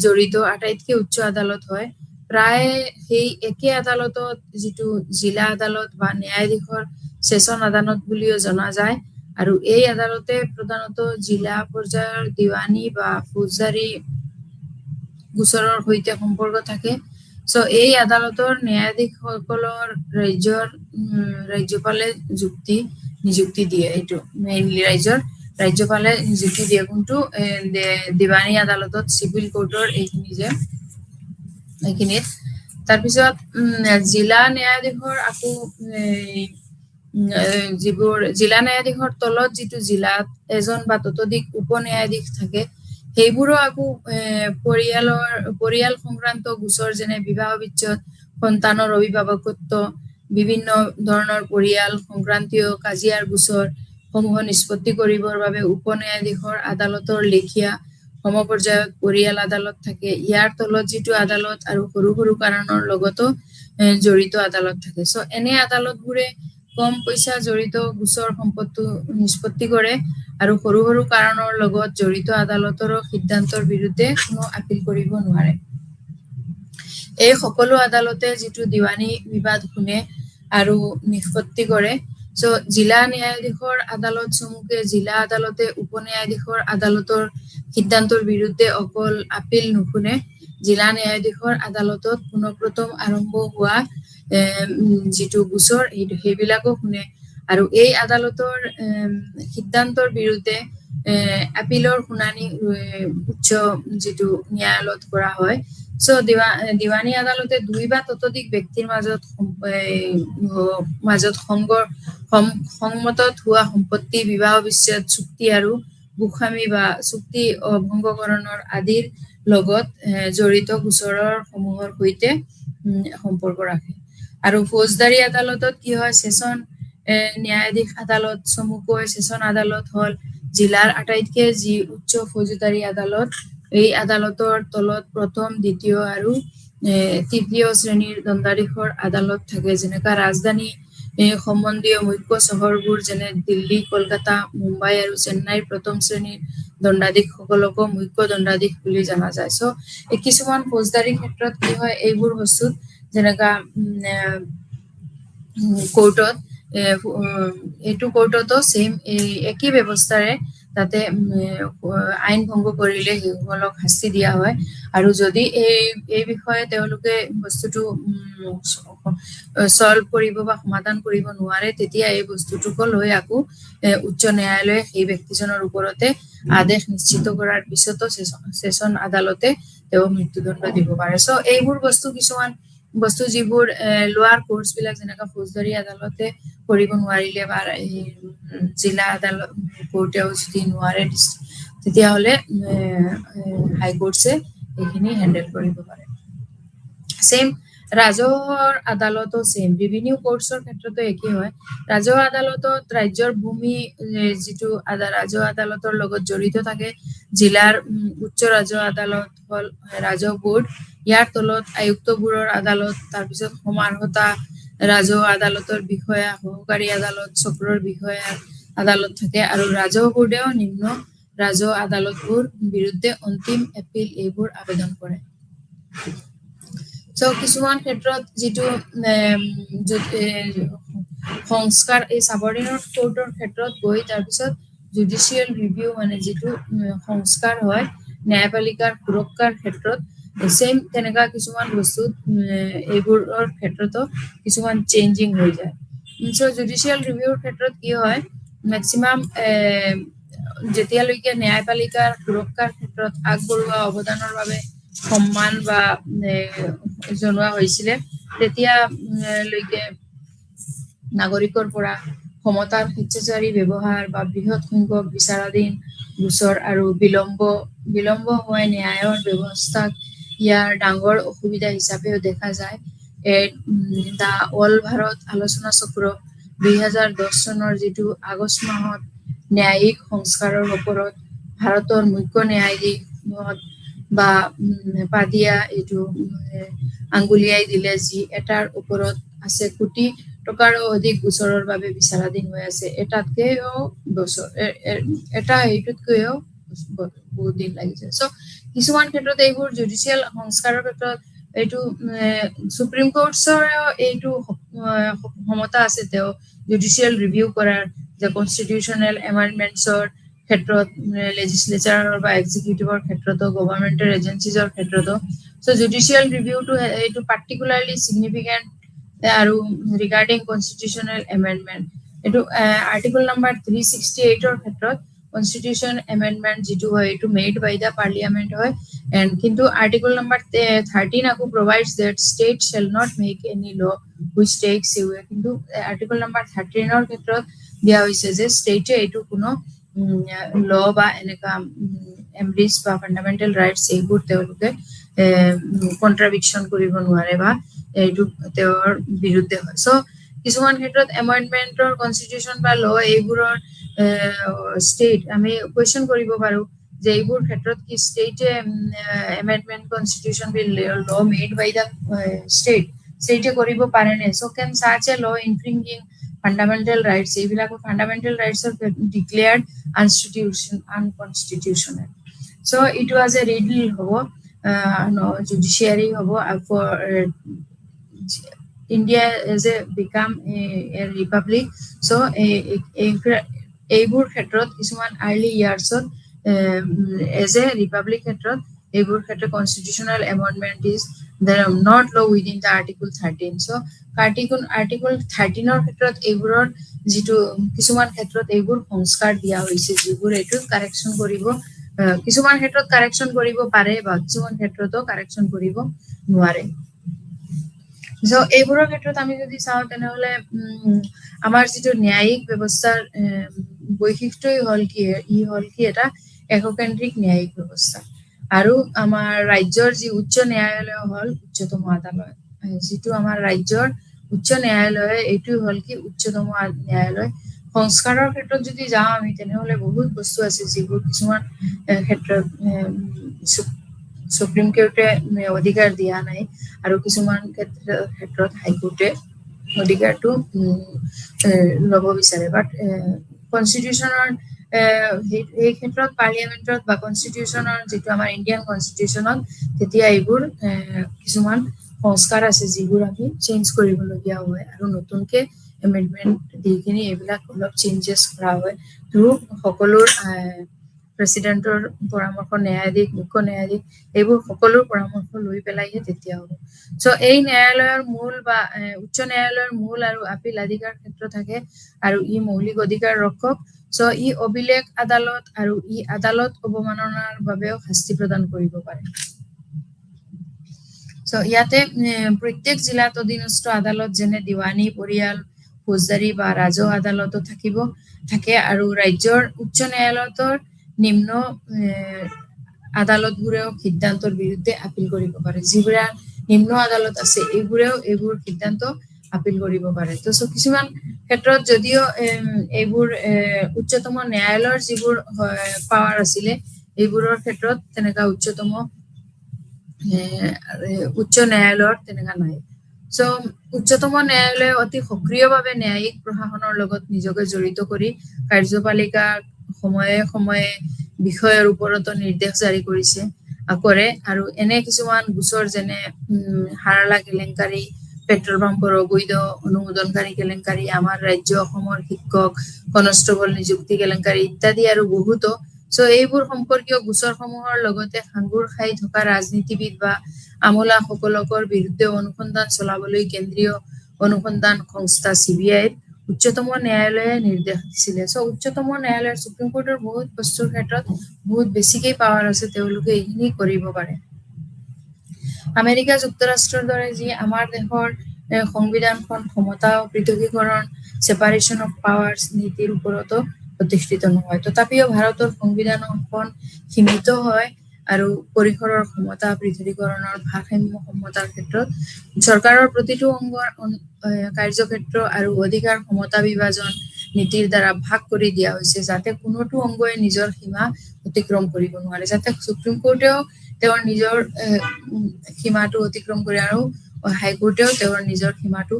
জড়িত আটাইতকৈ উচ্চ আদালত হয় প্ৰায় সেই একে আদালতত যিটো জিলা আদালত বা ন্যায়াধীশৰ সেশন আদালত বুলিও জনা যায় আৰু এই আদালতে প্ৰধানত জিলা পৰ্যায়ৰ দিৱানী বা ফৌজদাৰী গোচৰৰ সৈতে সম্পৰ্ক থাকে এই আদালতৰ ন্যায়াধীশসকলৰ ৰাজ্যপালে নিযুক্তি দিয়ে এইটো মেইনলি ৰাজ্যপালে নিযুক্তি দিয়ে কোনটো দিৱানী আদালতত চিভিল কোৰ্টৰ এইখিনিত তাৰপিছত জিলা ন্যায়াধীশৰ আকৌ যিবোৰ জিলা ন্যায়াধীশৰ তলত যিটো জিলাত এজন বা ততোধিক উপ ন্যায়াধীশ থাকে সেইবোৰো আকৌ পৰিয়াল সংক্ৰান্ত গোচৰ যেনে বিবাহ বিচ্ছেদ সন্তানৰ অভিভাৱকত্ব বিভিন্ন ধৰণৰ পৰিয়াল সংক্ৰান্তীয় কাজিয়াৰ গোচৰ সমূহ নিষ্পত্তি কৰিবৰ বাবে উপ ন্যায়াধীশৰ আদালতৰ লেখীয়া সমপৰ্যায়ত পৰিয়াল আদালত থাকে ইয়াৰ তলত যিটো আদালত আৰু সৰু সৰু কাৰণৰ লগতো জড়িত আদালত থাকে সো এনে আদালতবোৰে কম পইচা জড়িত গোচৰ সম্পত্তি নিষ্পত্তি কৰে আৰু সৰু সৰু কাৰণৰ লগত জড়িত আদালতৰ সিদ্ধান্তৰ বিৰুদ্ধে কোনো আপিল কৰিব নোৱাৰে এই সকলো আদালতে যেটো দিৱানী বিবাদ শুনে আৰু নিষ্পত্তি কৰে সো জিলা ন্যায়াধীশৰ আদালত সমূহে জিলা আদালতে উপ ন্যায়াধীশৰ আদালতৰ সিদ্ধান্তৰ বিৰুদ্ধে অকল আপিল নুশুনে জিলা ন্যায়াধীশৰ আদালতত পুনঃপ্ৰথম আৰম্ভ হোৱা যেটো গোচৰ সেইবিলাকো শুনে আৰু এই আদালতৰ সিদ্ধান্তৰ বিৰুদ্ধে আপিলৰ শুনানি উচ্চ যেটো ন্যায়ালয়ত কৰা হয় সো দিৱানী আদালতে দুই বা ততোধিক ব্যক্তিৰ মাজত সংমতত হোৱা সম্পত্তি বিবাহ বিচ্ছেদ চুক্তি আৰু গোস্বামী বা চুক্তি অভংগকৰণৰ আদিৰ লগত জড়িত গোচৰৰ সমূহৰ সৈতে সম্পৰ্ক ৰাখে আৰু ফৌজদাৰী আদালতত কি হয় সেশন ন্যায়াধীশ আদালত চমুকৈ সেশন আদালত হল জিলাৰ আটাইতকৈ যি উচ্চ ফৌজদাৰী আদালত এই আদালতৰ তলত প্ৰথম দ্বিতীয় আৰু তৃতীয় শ্ৰেণীৰ দণ্ডাধীশৰ আদালত থাকে যেনেকা ৰাজধানী সম্বন্ধীয় মুখ্য চহৰবোৰ যেনে দিল্লী কলকাতা মুম্বাই আৰু চেন্নাইৰ প্ৰথম শ্ৰেণীৰ দণ্ডাধীশসকলকো মুখ্য দণ্ডাধীশ বুলি জনা যায় সো কিছুমান ফৌজদাৰী ক্ষেত্ৰত কি হয় এইবোৰ বস্তুত যেনেকা কোৰ্টত এইটো কোৰ্টতো সেম একেই ব্যৱস্থাৰে তাতে আইন ভংগ কৰিলে সেইসকলক শাস্তি দিয়া হয় আৰু যদি এই বিষয়ে তেওঁলোকে বস্তুটো সলভ কৰিব বা সমাধান কৰিব নোৱাৰে তেতিয়া এই বস্তুটোক লৈ আকৌ উচ্চ ন্যায়ালয়ে সেই ব্যক্তিজনৰ ওপৰতে আদেশ নিশ্চিত কৰাৰ পিছতো সেশন আদালতে তেওঁ মৃত্যুদণ্ড দিব পাৰে সো এইবোৰ বস্তু কিছুমান বস্তু যিবোৰ লোৱাৰ কোৰ্টছ বিলাক যেনেকা ফৌজদাৰী আদালতে কৰিব নোৱাৰিলে বা জিলা আদালত কোৰ্টেও যদি নোৱাৰে তেতিয়াহ'লে হাই কোৰ্টছে এইখিনি হেণ্ডেল কৰিব পাৰে সেম ৰাজহৰ আদালতো সেম ৰেভিনিউ কোৰ্টছৰ ক্ষেত্ৰতো একেই হয় ৰাজহ আদালতত ৰাজ্যৰ ভূমি যেটো ৰাজহ আদালতৰ লগত জড়িত থাকে জিলাৰ উচ্চ ৰাজহ আদালত হল ৰাজহ বোৰ্ড ইয়াৰ তলত আয়ুক্তবোৰৰ আদালত তাৰপিছত সমাৰহতা ৰাজহ আদালতৰ বিষয়া সহকাৰী আদালত চক্ৰৰ বিষয়া আদালত থাকে আৰু ৰাজহ বোৰ্ডেও নিম্ন ৰাজহ আদালতবোৰ বিৰুদ্ধে অন্তিম এপিল এইবোৰ আবেদন কৰে সো কিছুমান ক্ষেত্ৰত যেটো সংস্কাৰ এই সাবঅৰ্ডিনেট কোৰ্টৰ ক্ষেত্ৰত গৈ তাৰপিছত জুডিশিয়েল ৰিভিউ মানে যেটো সংস্কাৰ হয় ন্যায়পালিকাৰ সুৰক্ষাৰ ক্ষেত্ৰত সেম তেনেকা কিছুমান বস্তু এইবোৰৰ ক্ষেত্ৰতো কিছুমান চেঞ্জিং হৈ যায় সো জুডিশিয়েল ৰিভিউৰ ক্ষেত্ৰত কি হয় মেক্সিমাম যেতিয়ালৈকে ন্যায়পালিকাৰ সুৰক্ষাৰ ক্ষেত্ৰত আগবঢ়োৱা অৱদানৰ বাবে সন্মান বা জনোৱা হৈছিলে তেতিয়া লৈকে নাগৰিকৰ পৰা ক্ষমতাৰ স্বেচ্ছাচাৰী ব্যৱহাৰ বা বৃহৎ সংখ্যক বিচাৰাধীন গোচৰ আৰু বিলম্ব হোৱা ন্যায়ৰ ব্যৱস্থাক ইয়াৰ ডাঙৰ অসুবিধা হিচাপেও দেখা যায় দা অল ভাৰত আলোচনা চক্ৰ 2010 চনৰ যেটো আগষ্ট মাহত ন্যায়িক সংস্কাৰৰ ওপৰত ভাৰতৰ মুখ্য ন্যায়াধীশ বা পাদিয়া এইটো আঙ্গুলিয়াই দিলে যি এটাৰ ওপৰত আছে কোটি টকাৰো অধিক গোচৰৰ বাবে বিচাৰাধীন হৈ আছে এটাতকৈও বছৰ এটা এইটোতকৈও বহুত দিন লাগিছে সো কিছুমান ক্ষেত্ৰত এইবোৰ জুডিশিয়েল সংস্কাৰৰ ক্ষেত্ৰত এইটো সুপ্ৰিম কোৰ্টছৰ এইটো ক্ষমতা আছে তেওঁ জুডিশিয়েল ৰিভিউ কৰাৰ যে কনষ্টিটিউচনেল এমেণ্ডমেণ্টছৰ ক্ষেত্ৰত লেজিসলেচাৰৰ বা এক্সিকিউটিভৰ ক্ষেত্ৰতো গভৰ্নমেন্টেৰ এজেন্সিজৰ ক্ষেত্ৰতো সো জুডিশিয়েল ৰিভিউটো এইটো পাৰ্টিকুলাৰলি সিগনিফিকেন্ট আৰু ৰিগাৰ্ডিং কনষ্টিটিউচনেল এমেণ্ডমেণ্ট এইটো আৰ্টিকল নাম্বাৰ 368 ৰ ক্ষেত্ৰত কনষ্টিটিউচন এমেণ্ডমেণ্ট যেটো হয় এইটো মেড বাই দা পাৰ্লিয়ামেন্ট হয় এণ্ড কিন্তু আৰ্টিকল নাম্বাৰ 13 আকৌ provides that state shall not make any law which takes away কিন্তু আৰ্টিকল নাম্বাৰ 13 ৰ ক্ষেত্ৰত দিয়া হৈছে যে ষ্টেটে এইটো কোনো ল বা এনেকা এমডিছ বা ফান্ডামেন্টাল ৰাইটস এইবোৰ তেওঁলোকে কন্ট্ৰাডিকশন কৰিব নোৱাৰে বা এইটো তেওঁৰ বিৰুদ্ধে হয় সো কিছুমান ক্ষেত্ৰত এমেণ্ডমেন্টৰ কনষ্টিটিউচন বা ল এইবোৰৰ ষ্টেট আমি কোৱেশ্চন কৰিব পাৰো যে এইবোৰ ক্ষেত্ৰত কি ষ্টেটে এমেণ্ডমেন্ট কনষ্টিটিউচন বিল ল মেড বাই দা ষ্টেট সেইটা কৰিব পাৰে নে so can such a law infringing fundamental rights এইবিলাক fundamental rights are declared unconstitutional so it was a riddle হ'ব no judiciary হ'ব for India as a become a republic so এইবোৰ ক্ষেত্ৰত কিছুমান early years as a republic ক্ষেত্ৰত এইবোৰ ক্ষেত্ৰত constitutional amendment is there are not law within the article 13 so article 13 ৰ ক্ষেত্ৰত এইবোৰৰ যেটো কিছুমান ক্ষেত্ৰত এইবোৰ সংস্কাৰ দিয়া হৈছে যিবোৰ এটো কাৰেকচন কৰিব কিছুমান ক্ষেত্ৰত কাৰেকচন কৰিব পাৰে বা কিছুমান ক্ষেত্ৰতো কাৰেকচন কৰিব নোৱাৰে so এইবোৰৰ ক্ষেত্ৰত আমি যদি চাও তেনেহলে আমাৰ যেটো ন্যায়িক ব্যৱস্থাৰ বৈশিষ্ট্যই হল কি এটা এককেন্দ্ৰিক ন্যায়িক ব্যৱস্থা আৰু আমাৰ ৰাজ্যৰ যি উচ্চ ন্যায়ালয় হল উচ্চতম আদালত যেটো আমাৰ ৰাজ্যৰ উচ্চ ন্যায়ালয় এটো হল কি উচ্চতম ন্যায়ালয় সংস্কাৰৰ ক্ষেত্ৰত যদি যাও আমি তেনেহলে বহুত বস্তু আছে যিবোৰ কিছুমান ক্ষেত্ৰত সুপ্ৰিম কোৰ্টে অধিকাৰ দিয়া নাই আৰু কিছুমান ক্ষেত্ৰত হাইকোৰ্টে অধিকাৰটো লব বিচাৰে বাট কনস্টিটিউশনৰ এই ক্ষেত্ৰত পাৰ্লিয়ামেন্টত বা কনস্টিটিউশনৰ যেটো আমাৰ ইন্ডিয়ান কনস্টিটিউশনত তেতিয়া এইবোৰ কিছুমান সংস্কাৰ আছে যিবোৰ আমি চেঞ্জ কৰিবলগীয়া হয় আৰু নতুনকে এমেন্ডমেন্ট দি কিনি এইবিলাক অলপ চেঞ্জেস কৰা হয় তো সকলো প্ৰেসিডেন্টৰ পৰামৰ্শ ন্যায়াধীশ মুখ্য ন্যায়াধীশ এইবোৰ সকলো পৰামৰ্শ লৈ পেলাইহে তেতিয়া হ'ব সো এই ন্যায়ালয়ৰ মূল বা উচ্চ ন্যায়ালয়ৰ মূল আৰু আপিল অধিকাৰ ক্ষেত্ৰ থাকে আৰু ই মৌলিক অধিকাৰ ৰক্ষক সো ই অভিলেখ আদালত আৰু ই আদালত অবমাননাৰ বাবেও শাস্তি প্ৰদান কৰিব পাৰে সো ইয়াতে প্ৰত্যেক জিলাত অধীনস্থ আদালত যেনে দিৱানী পৰিয়াল ফৌজদাৰী বা ৰাজহ আদালতো থাকে আৰু ৰাজ্যৰ উচ্চ ন্যায়ালয়ৰ নিম্ন আদালতবোৰেও সিদ্ধান্তৰ বিৰুদ্ধে আপিল কৰিব পাৰে যিবোৰে নিম্ন আদালত আছে এইবোৰ সিদ্ধান্ত আপিল কৰিব পাৰে তো সো কিছুমান ক্ষেত্ৰত যদিও এইবোৰ উচ্চতম ন্যায়ালয়ৰ যিবোৰ পাৱাৰ আছিলে এইবোৰৰ ক্ষেত্ৰত তেনেকা উচ্চ ন্যায়ালয়ৰ তেনেকা নাই সো উচ্চতম ন্যায়ালয়ে অতি সক্ৰিয়ভাৱে ন্যায়িক প্ৰশাসনৰ লগত নিজকে জড়িত কৰি কাৰ্যপালিকা সময়ে সময়ে বিষয়ৰ ওপৰত নিৰ্দেশ জাৰি কৰে আৰু এনে কিছুমান গোচৰ যেনে হাৰালা কেলেংকাৰী পেট্ৰল পাম্পৰ অবৈধ অনুমোদনকাৰী কেলেংকাৰী আমাৰ ৰাজ্য অসমৰ শিক্ষক কনষ্টেবল নিযুক্তি কেলেংকাৰী ইত্যাদি আৰু বহুতো সো এইবোৰ সম্পৰ্কীয় গোচৰসমূহৰ লগতে হাংগুৰ খাই থকা ৰাজনীতিবিদ বা আমোলাসকলৰ বিৰুদ্ধে অনুসন্ধান চলাবলৈ কেন্দ্ৰীয় অনুসন্ধান সংস্থা CBI উচ্চতম ন্যায়ালয়ে নিৰ্দেশ দিছিলে সো উচ্চতম ন্যায়ালয়ৰ সুপ্ৰিম কোৰ্টৰ বহুত বস্তুৰ ক্ষেত্ৰত বহুত বেছিকৈ পাৱাৰ আছে তেওঁলোকে এইখিনি কৰিব পাৰে আমেৰিকা যুক্তৰাষ্ট্ৰৰ দৰে যি আমাৰ দেশৰ সংবিধানখন ক্ষমতা পৃথকীকৰণ সেপাৰেশন অফ পাৱাৰ্স নীতিৰ ওপৰতো প্ৰতিষ্ঠিত নহয় তথাপিও ভাৰতৰ সংবিধানখন সীমিত হয় আৰু পৰিসৰৰ ক্ষমতা পৃথকীকৰণৰ ভাৰসাম্য সম্মতাৰ ক্ষেত্ৰত চৰকাৰৰ প্ৰতিটো অংগৰ কাৰ্যক্ষেত্ৰ আৰু অধিকাৰ ক্ষমতা বিভাজন নীতিৰ দ্বাৰা ভাগ কৰি দিয়া হৈছে যাতে কোনোটো অংগই নিজৰ সীমা অতিক্ৰম কৰিব নোৱাৰে যাতে সুপ্ৰিম কোৰ্টেও তেওঁৰ নিজৰ সীমাটো অতিক্ৰম কৰে আৰু হাইকোৰ্টেও তেওঁৰ নিজৰ সীমাটো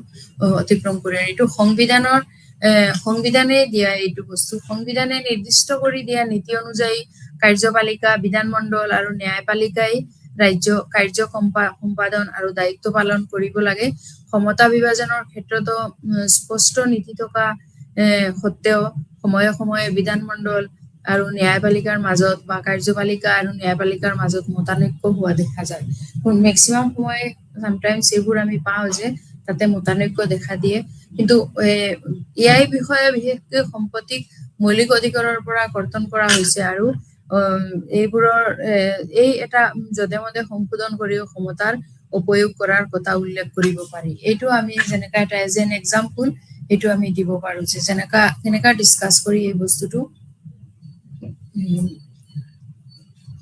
অতিক্ৰম কৰে এইটো সংবিধানে দিয়া এইটো বস্তু সংবিধানে নিৰ্দিষ্ট কৰি দিয়া নীতি অনুযায়ী কাৰ্যপালিকা বিধানমণ্ডল আৰু ন্যায়পালিকাই ৰাজ্য কাৰ্য সম্পাদন আৰু দায়িত্ব পালন কৰিব লাগে ক্ষমতা বিভাজনৰ ক্ষেত্ৰতো স্পষ্ট নীতি থকা সত্ত্বেও সময়ে সময়ে বিধানমণ্ডল আৰু ন্যায়পালিকাৰ মাজত বা কাৰ্যপালিকা আৰু ন্যায়পালিকাৰ মাজত মতানৈক্য হোৱা দেখা যায় মেক্সিমাম সময় সামটাইমছ এইবোৰ আমি পাওঁ যে তাতে মতানৈক্য দেখা দিয়ে কিন্তু ইয়াৰ বিষয়ে বিশেষকৈ সম্পত্তিক মৌলিক অধিকাৰৰ পৰা কৰ্তন কৰা হৈছে আৰু এইবোৰৰ এই এটা যধে মধে সংশোধন কৰিও ক্ষমতাৰ উপয়োগ কৰাৰ কথা উল্লেখ কৰিব পাৰি এইটো আমি যেনেকা এটা এজ এন এক্সাম্পল এইটো আমি দিব পাৰো যে যেনেকা ডিসকাস কৰি এই বস্তুটো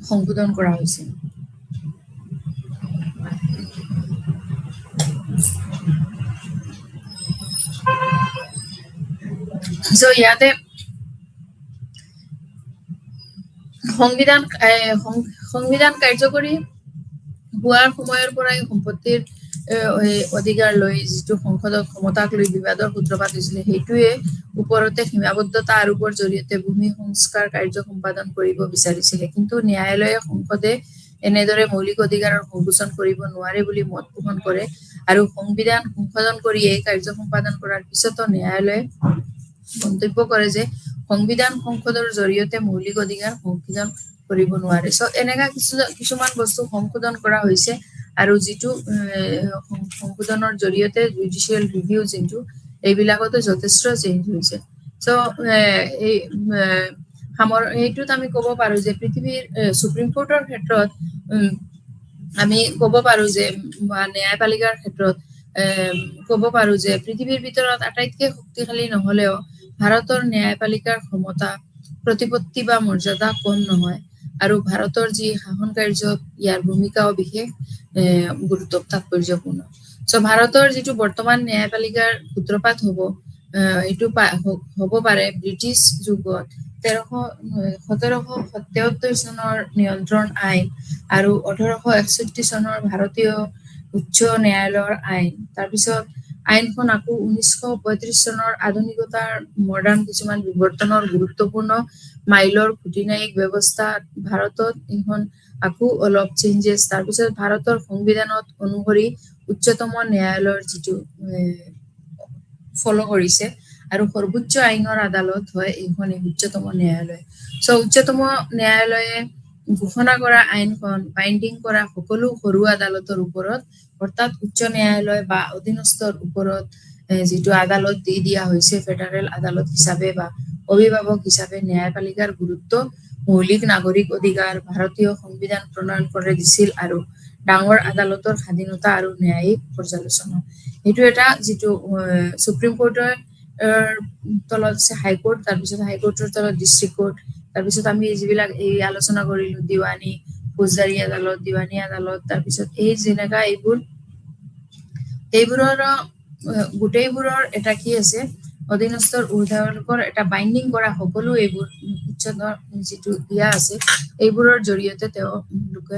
সংশোধন কৰা হৈছে সো ইয়াতে সংবিধান কাৰ্যকৰী হোৱাৰ সময়ৰ পৰাই সম্পত্তিৰ অধিকাৰ লৈ যিটো সংসদৰ ক্ষমতাক লৈ বিবাদৰ সূত্ৰপাত হৈছিলে সেইটোৱে ওপৰতে সীমাবদ্ধতা আৰোপৰ জৰিয়তে ভূমি সংস্কাৰ কাৰ্য সম্পাদন কৰিব বিচাৰিছিলে, কিন্তু ন্যায়ালয়ে সংসদে এনেদৰে মৌলিক অধিকাৰৰ সংকোচন কৰিব নোৱাৰে বুলি মত পোষণ কৰে আৰু সংবিধান সংশোধন কৰি এই কাৰ্য সম্পাদন কৰাৰ পিছতো ন্যায়ালয়ে মন্তব্য কৰে যে সংবিধান সংশোধনৰ জৰিয়তে মৌলিক অধিকাৰ সংশোধন কৰিব নোৱাৰে। চ' এনেকা কিছুমান বস্তু সংশোধন কৰা হৈছে আৰু যিটো সংশোধনৰ জৰিয়তে জুডিচিয়েল ৰিভিউ যোনটো এইবিলাকতো যথেষ্ট চেঞ্জ হৈছে। চ' এই এইটোত আমি ক'ব পাৰো যে পৃথিৱীৰ সুপ্ৰিম কোৰ্টৰ ক্ষেত্ৰত আমি ক'ব পাৰো যে ন্যায়পালিকাৰ ক্ষেত্ৰত ক'ব পাৰো যে পৃথিৱীৰ ভিতৰত আটাইতকৈ শক্তিশালী নহলেও ভাৰতৰ ন্যায়পালিকাৰ ক্ষমতা প্ৰতিপত্তি বা মৰ্যাদা কম নহয় আৰু ভাৰতৰ যি শাসন কাৰ্যত ইয়াৰ ভূমিকাও বিশেষ তাৎপৰ্যপূৰ্ণ। চ' ভাৰতৰ যিটো বৰ্তমান ন্যায়পালিকাৰ সূত্ৰপাত এইটো হ'ব পাৰে ব্ৰিটিছ যুগত 1777 চনৰ নিয়ন্ত্ৰণ আইন আৰু 1861 চনৰ ভাৰতীয় উচ্চ ন্যায়ালয়ৰ আইন, তাৰপিছত আইনখন আকৌ 1935 চনৰ আধুনিকতাৰ মডাৰ্ণ কিছুমান বিৱৰ্তনৰ গুৰুত্বপূৰ্ণ মাইলৰ খুঁটিনায়ক ব্যৱস্থা ভাৰতত এইখন আকৌ অলপ চেঞ্জেছ, তাৰপিছত ভাৰতৰ সংবিধানত অনুসৰি উচ্চতম ন্যায়ালয়ৰ যিটো ফল' কৰিছে আৰু সৰ্বোচ্চ আইনৰ আদালত হয় এইখনেই উচ্চতম ন্যায়ালয়। চ' উচ্চতম ন্যায়ালয়ে ঘোষণা কৰা আইনখন বাইণ্ডিং কৰা সকলো সৰু আদালতৰ ওপৰত, অৰ্থাৎ উচ্চ ন্যায়ালয় বা অধীনস্থৰ ওপৰত যিটো আদালত দি দিয়া হৈছে ফেডাৰেল আদালত হিচাপে বা অভিভাৱক হিচাপে ন্যায়পালিকাৰ গুৰুত্ব মৌলিক নাগৰিক অধিকাৰ ভাৰতীয় সংবিধান প্ৰণয়ন কৰি দিছিল আৰু ডাঙৰ আদালতৰ স্বাধীনতা আৰু ন্যায়িক পৰ্যালোচনা। এইটো এটা যিটো সুপ্ৰিম কোৰ্টৰ তলত আছে হাইকোৰ্ট, তাৰপিছত হাইকোৰ্টৰ তলত ডিষ্ট্ৰিক্ট কোৰ্ট, তাৰপিছত আমি যিবিলাক এই আলোচনা কৰিলো দিৱানী ফৌজদাৰী আদালত, দিৱানী আদালত, তাৰপিছত এই যেনেকা এইবোৰৰ গোটেইবোৰৰ এটা কি আছে অধীনস্থৰ উৰ্ধৰ এটা বাইণ্ডিং কৰা সকলো এইবোৰ উচ্চতৰ যিটো দিয়া আছে এইবোৰৰ জৰিয়তে তেওঁলোকে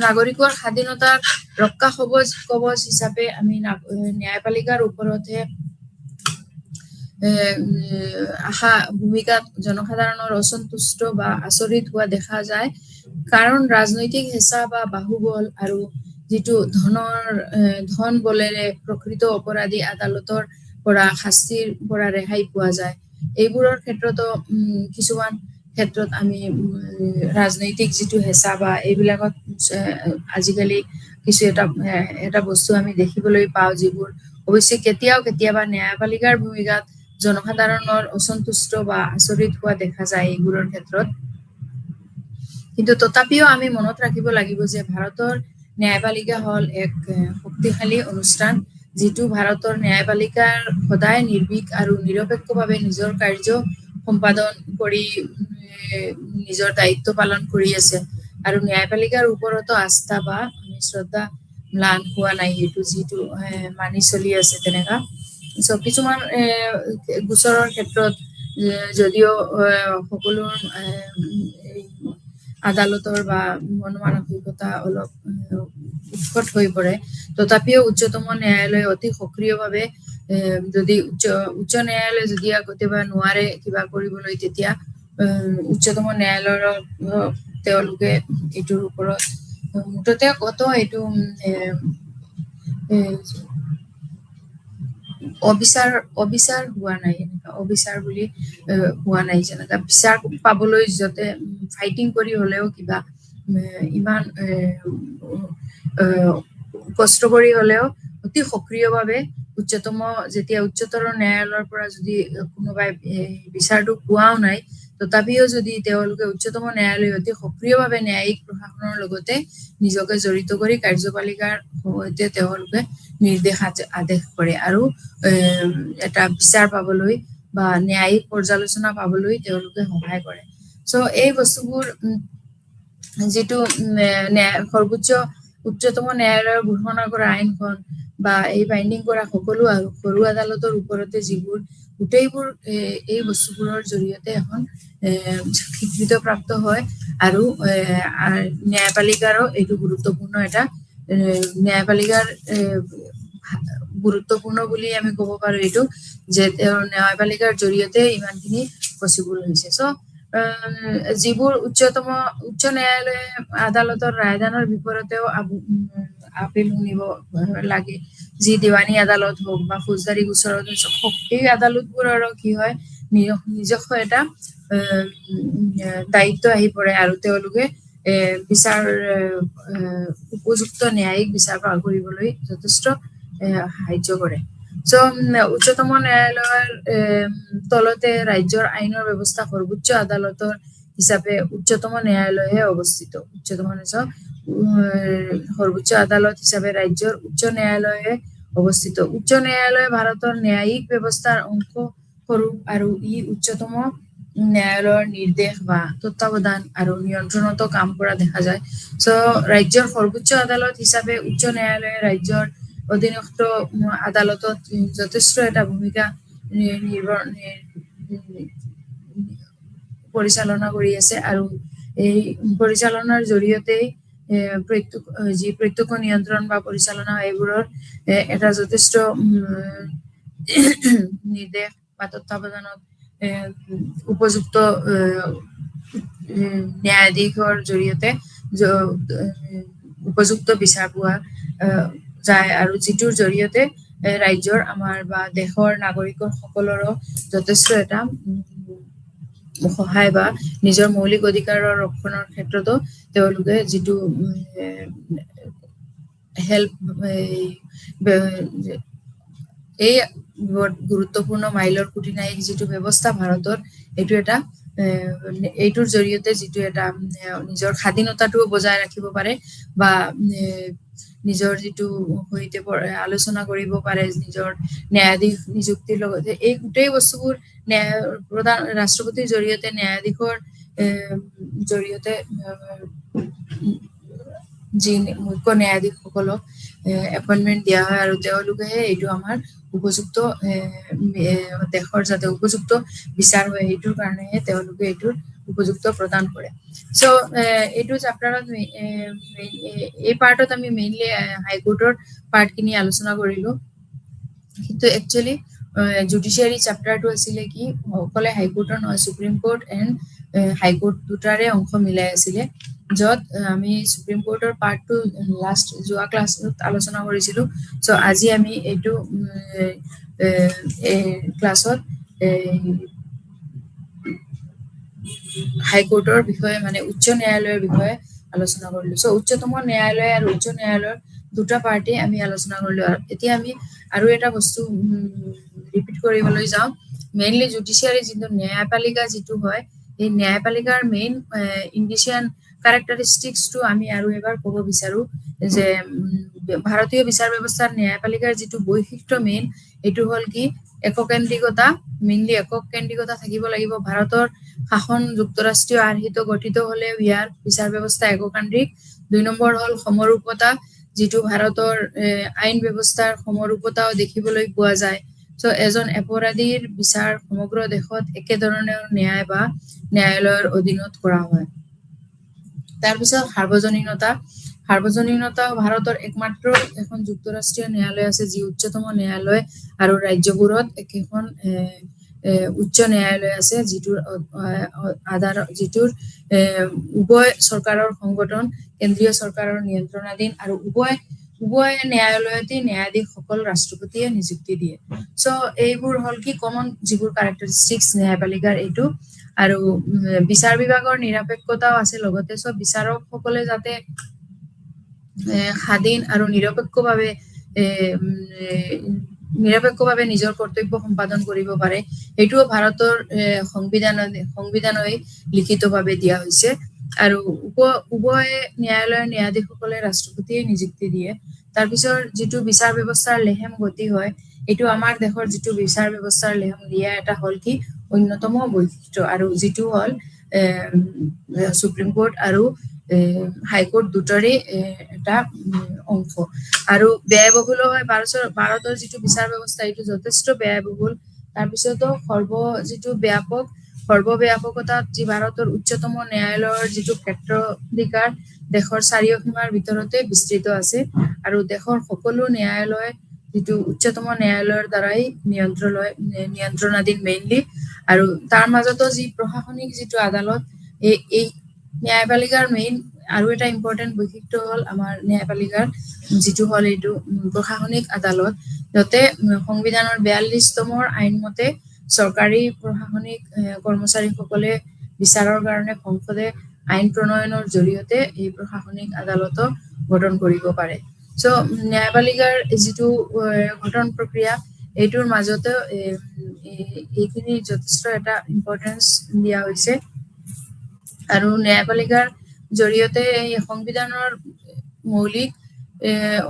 নাগৰিকৰ স্বাধীনতাৰ ৰক্ষা কবচ হিচাপে আমি ন্যায়পালিকাৰ ওপৰতহে ভূমিকাত জনসাধাৰণৰ অসন্তুষ্ট বা আচৰিত হোৱা দেখা যায়, কাৰণ ৰাজনৈতিক হেঁচা বা বাহুবল আৰু যিটো ধন বলেৰে প্ৰকৃত অপৰাধী আদালতৰ পৰা শাস্তিৰ পৰা ৰেহাই পোৱা যায়। এইবোৰৰ ক্ষেত্ৰতো কিছুমান ক্ষেত্ৰত আমি ৰাজনৈতিক যিটো হেঁচা বা এইবিলাকত আজিকালি কিছু এটা বস্তু আমি দেখিবলৈ পাওঁ যিবোৰ অৱশ্যে কেতিয়াবা ন্যায়পালিকাৰ ভূমিকাত জনসাধাৰণৰ অসন্তুষ্ট বা আচৰিত হোৱা দেখা যায় এইবোৰৰ ক্ষেত্ৰত। কিন্তু তথাপিও আমি মনত ৰাখিব লাগিব যে ভাৰতৰ ন্যায়পালিকা হ'ল এক শক্তিশালী অনুষ্ঠান, যিটো ভাৰতৰ ন্যায়পালিকাৰ সদায় নিৰ্ভীক আৰু নিৰপেক্ষভাৱে নিজৰ কাৰ্য সম্পাদন কৰি নিজৰ দায়িত্ব পালন কৰি আছে আৰু ন্যায়পালিকাৰ ওপৰতো আস্থা বা শ্ৰদ্ধা ম্লান হোৱা নাই, সেইটো যিটো মানি চলি আছে তেনেকা। চ' কিছুমান গোচৰৰ ক্ষেত্ৰত যদিও সকলো আদালতৰ বা মন মানসিকতা অলপ উৎকট হৈ পৰে, তথাপিও উচ্চতম ন্যায়ালয়ে অতি সক্ৰিয়ভাৱে যদি উচ্চ ন্যায়ালয়ে যদি কেতিয়াবা নোৱাৰে কিবা কৰিবলৈ, তেতিয়া উচ্চতম ন্যায়ালয়ৰ তেওঁলোকে এইটোৰ ওপৰত মুঠতে কত এইটো অবিচাৰ হোৱা নাই, এনেকা অবিচাৰ বুলি হোৱা নাই, যেনেকা বিচাৰ পাবলৈ যাতে ফাইটিং কৰি হলেও কিবা ইমান কষ্ট কৰি হলেও অতি সক্ৰিয়ভাৱে যেতিয়া উচ্চতৰ ন্যায়ালয়ৰ পৰা যদি কোনোবাই বিচাৰটো পোৱাও নাই, তথাপিও যদি তেওঁলোকে উচ্চতম ন্যায়ালয়ে অতি সক্ৰিয়ভাৱে ন্যায়িক প্ৰশাসনৰ লগতে নিজকে জড়িত কৰি কাৰ্যপালিকাৰ সৈতে তেওঁলোকে নিৰ্দেশ আদেশ কৰে আৰু এটা বিচাৰ পাবলৈ বা ন্যায়িক পৰ্যালোচনা পাবলৈ তেওঁলোকে সহায় কৰে। চ' এই বস্তুবোৰ যিটো উচ্চতম ন্যায়ালয়ৰ ঘোষণা কৰা আইনখন বা এই বাইণ্ডিং কৰা সকলো আৰু সৰু আদালতৰ ওপৰতে যিবোৰ গোটেইবোৰ এই বস্তুবোৰৰ জৰিয়তে এখন স্বীকৃত প্ৰাপ্ত হয় আৰু ন্যায়পালিকাৰো এইটো গুৰুত্বপূৰ্ণ এটা ন্যায়পালিকাৰ গুৰুত্বপূৰ্ণ বুলি আমি ক'ব পাৰো এইটো যে তেওঁৰ ন্যায়পালিকাৰ জৰিয়তে ইমানখিনি পচিবল হৈছে চ যিবোৰ উচ্চ ন্যায়ালয়ে আদালতৰ ৰায়দানৰ বিপৰীতেও আপিল শুনিব লাগে যি দিৱানী আদালত হওক বা ফৌজদাৰী গোচৰত এই আদালতবোৰৰ কি হয় নিজস্ব এটা দায়িত্ব আহি পৰে আৰু তেওঁলোকে বিচাৰ উপযুক্ত ন্যায়িক বিচাৰ প্ৰয়োগ কৰিবলৈ যথেষ্ট সাহায্য কৰে চ উচ্চতম ন্যায়ালয়ৰ তলতে ৰাজ্যৰ আইনৰ ব্যৱস্থা সৰ্বোচ্চ আদালতৰ হিচাপে উচ্চতম ন্যায়ালয়ে অৱস্থিত সৰ্বোচ্চ আদালত হিচাপে ৰাজ্যৰ উচ্চ ন্যায়ালয়ে অৱস্থিত উচ্চ ন্যায়ালয় ভাৰতৰ ন্যায়িক ব্যৱস্থাৰ অংশ স্বৰূপ আৰু ই উচ্চতম ন্যায়ালয়ৰ নিৰ্দেশ বা তত্ত্বাৱধান আৰু নিয়ন্ত্ৰণতো কাম কৰা দেখা যায় চ ৰাজ্যৰ সৰ্বোচ্চ আদালত হিচাপে উচ্চ ন্যায়ালয়ে ৰাজ্যৰ অধীনস্থ আদালতত যথেষ্ট এটা ভূমিকা পৰিচালনা কৰি আছে আৰু এই পৰিচালনাৰ জৰিয়তে প্ৰত্যক্ষ নিয়ন্ত্ৰণ বা পৰিচালনা এইবোৰৰ এটা যথেষ্ট নিৰ্দেশ বা তত্ত্বাৱধানত উপযুক্ত ন্যায়াধীশৰ জৰিয়তে উপযুক্ত বিচাৰ পোৱা যায় আৰু যিটোৰ জৰিয়তে ৰাজ্যৰ আমাৰ বা দেশৰ নাগৰিকৰ সকলৰো যথেষ্ট এটা সহায় বা নিজৰ মৌলিক অধিকাৰৰ ৰক্ষণৰ ক্ষেত্ৰতো তেওঁলোকে যিটো হেল্প এই গুৰুত্বপূৰ্ণ মাইলৰ খুঁটি নায়িক যিটো ব্যৱস্থা ভাৰতৰ এইটো এটা এইটোৰ জৰিয়তে যিটো এটা নিজৰ স্বাধীনতাটো বজাই ৰাখিব পাৰে বা নিজৰ যিটো সৈতে আলোচনা কৰিব পাৰে নিজৰ ন্যায়াধীশ নিযুক্তিৰ লগতে এই গোটেই বস্তুবোৰ প্ৰধান ৰাষ্ট্ৰপতিৰ জৰিয়তে ন্যায়াধীশৰ জৰিয়তে যি মুখ্য ন্যায়াধীশসকলক এপইণ্টমেণ্ট দিয়া হয় আৰু তেওঁলোকেহে এইটো আমাৰ উপযুক্ত দেশৰ যাতে উপযুক্ত বিচাৰ হয় সেইটোৰ কাৰণেহে তেওঁলোকে এইটোৰ উপযুক্ত প্ৰদান কৰে চ' এইটো চেপ্টাৰত এই পাৰ্টত আমি মেইনলি হাইকোৰ্টৰ পাৰ্টখিনি আলোচনা কৰিলো কিন্তু একচুৱেলি জুডিচিয়াৰী চেপ্টাৰটো আছিলে কি অকলে হাইকোৰ্টৰ নহয় সুপ্ৰিম কোৰ্ট এণ্ড হাইকোৰ্ট দুটাৰে অংশ মিলাই আছিলে য'ত আমি সুপ্ৰিম কোৰ্টৰ পাৰ্টটো লাষ্ট যোৱা ক্লাছত আলোচনা কৰিছিলো চ' আজি আমি এইটো ক্লাছত হাইকোৰ্টৰ বিষয়ে মানে উচ্চ ন্যায়ালয়ৰ বিষয়ে আলোচনা কৰিলো চ' উচ্চতম ন্যায়ালয় আৰু উচ্চ ন্যায়ালয়ৰ দুটা পাৰ্টি আমি আলোচনা কৰিলো আৰু এতিয়া আমি আৰু এটা বস্তু ৰিপিট কৰিবলৈ যাওঁ মেইনলি জুডিচিয়াৰী যিটো ন্যায়পালিকা যিটো হয় এই ন্যায়পালিকাৰ মেইন ইণ্ডিচিয়ান কেৰেক্টাৰিষ্টিক্সটো আমি আৰু এবাৰ ক'ব বিচাৰো যে ভাৰতীয় বিচাৰ ব্যৱস্থাৰ ন্যায়পালিকাৰ যিটো বৈশিষ্ট্য মেইন এইটো হ'ল কি এককেন্দ্ৰিকতা মেইনলি এককেন্দ্ৰিকতা থাকিব লাগিব ভাৰতৰ শাসন যুক্তৰাষ্ট্ৰীয় আৰ্হিত গঠিত হলে ইয়াৰ বিচাৰ ব্যৱস্থা এককেন্দ্ৰিক ২ নম্বৰ হ'ল সমৰূপতা যিটো ভাৰতৰ আইন ব্যৱস্থাৰ সমৰূপতাও দেখিবলৈ পোৱা যায় চ' এজন অপৰাধীৰ বিচাৰ সমগ্ৰ দেশত একেধৰণৰ ন্যায় বা ন্যায়ালয়ৰ অধীনত কৰা হয় তাৰপিছত সাৰ্বজনীনতা ভাৰতৰ একমাত্ৰ এখন যুক্তৰাষ্ট্ৰীয় ন্যায়ালয় আছে যি উচ্চতম ন্যায়ালয় আৰু ৰাজ্যবোৰত একেখন উচ্চ ন্যায়ালয় আছে যিটোৰ উভয় চৰকাৰৰ সংগঠন কেন্দ্ৰীয় চৰকাৰৰ নিয়ন্ত্ৰণাধীন আৰু উভয় ন্যায়ালয়তে ন্যায়াধীশসকল ৰাষ্ট্ৰপতিয়ে নিযুক্তি দিয়ে চ' এইবোৰ হ'ল কি কমন যিবোৰ কেৰেক্টাৰিষ্টিক্স ন্যায়পালিকাৰ এইটো আৰু বিচাৰ বিভাগৰ নিৰপেক্ষতাও আছে লগতে চব বিচাৰকসকলে যাতে স্বাধীন আৰু নিৰপেক্ষভাৱে নিজৰ কৰ্তব্য সম্পাদন কৰিব পাৰে এইটোও ভাৰতৰ সংবিধানই লিখিতভাৱে দিয়া হৈছে আৰু উভয় ন্যায়ালয়ৰ ন্যায়াধীশসকলে ৰাষ্ট্ৰপতিয়ে নিযুক্তি দিয়ে তাৰপিছত যিটো বিচাৰ ব্যৱস্থাৰ লেহেম গতি হয় এইটো আমাৰ দেশৰ যিটো বিচাৰ ব্যৱস্থাৰ লেহেম দিয়া এটা হ'ল কি অন্যতম বৈশিষ্ট্য আৰু যিটো হ'ল সুপ্ৰিম কোৰ্ট আৰু হাইকোৰ্ট দুটাৰে এটা অংশ আৰু ব্যয়বহুল হয় ভাৰতৰ যিটো বিচাৰ ব্যৱস্থা এইটো যথেষ্ট ব্যয়বহুল তাৰপিছতো যিটো ব্যাপক সৰ্বব্যাপকতাত যি ভাৰতৰ উচ্চতম ন্যায়ালয়ৰ যিটো ক্ষেত্ৰাধিকাৰ দেশৰ চাৰিসীমাৰ ভিতৰতে বিস্তৃত আছে আৰু দেশৰ সকলো ন্যায়ালয় যিটো উচ্চতম ন্যায়ালয়ৰ দ্বাৰাই নিয়ন্ত্ৰণাধীন মেইনলি, আৰু তাৰ মাজতো যি প্ৰশাসনিক যিটো আদালত, এই ন্যায়পালিকাৰ মেইন আৰু এটা ইম্পৰ্টেণ্ট বৈশিষ্ট্য হ'ল আমাৰ ন্যায়পালিকাৰ যিটো হ'ল এইটো প্ৰশাসনিক আদালত, য'তে সংবিধানৰ 42তমৰ আইন মতে চৰকাৰী প্ৰশাসনিক কৰ্মচাৰীসকলে বিচাৰৰ কাৰণে সংসদে আইন প্ৰণয়নৰ জৰিয়তে এই প্ৰশাসনিক আদালতক গঠন কৰিব পাৰে। চ' ন্যায়পালিকাৰ যিটো গঠন প্ৰক্ৰিয়া, এইটোৰ মাজতে এইখিনি যথেষ্ট এটা ইম্পৰ্টেঞ্চ দিয়া হৈছে। আৰু ন্যায়পালিকাৰ জৰিয়তে এই সংবিধানৰ মৌলিক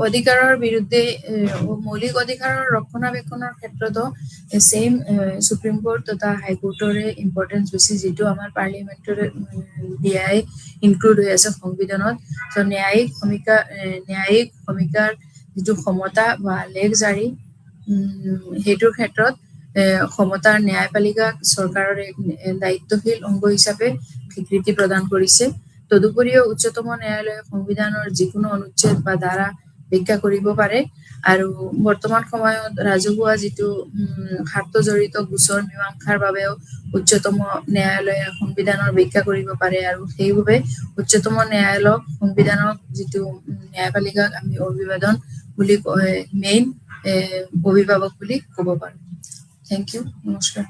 অধিকাৰৰ বিৰুদ্ধে মৌলিক অধিকাৰৰ ৰক্ষণাবেক্ষণৰ ক্ষেত্ৰতো ছেইম সুপ্ৰিম কোৰ্ট তথা হাইকোৰ্টৰে ইম্পৰ্টেঞ্চ বেছি, যিটো আমাৰ পাৰ্লিয়ামেণ্টৰে দিয়াই ইনক্লুড হৈ আছে সংবিধানত। ত' ন্যায়িক সমীক্ষাৰ যিটো ক্ষমতা বা লেখ জাৰি, সেইটোৰ ক্ষেত্ৰত ক্ষমতাৰ ন্যায়পালিকাক চৰকাৰৰ এক দায়িত্বশীল অংগ হিচাপে স্বীকৃতি প্ৰদান কৰিছে। তদুপৰিও উচ্চতম ন্যায়ালয়ে সংবিধানৰ যিকোনো অনুচ্ছেদ বা ধাৰা ব্যাখ্যা কৰিব পাৰে, আৰু বৰ্তমান সময়ত ৰাজহুৱা যিটো স্বাৰ্থজড়িত গোচৰ মীমাংসাৰ বাবেও উচ্চতম ন্যায়ালয়ে সংবিধানৰ ব্যাখ্যা কৰিব পাৰে, আৰু সেইবাবে উচ্চতম ন্যায়ালয়ক সংবিধানক যিটো ন্যায়পালিকাক আমি অভিবাদন বুলি মেইন অভিভাৱক বুলি ক'ব পাৰো। থেংক ইউ, নমস্কাৰ।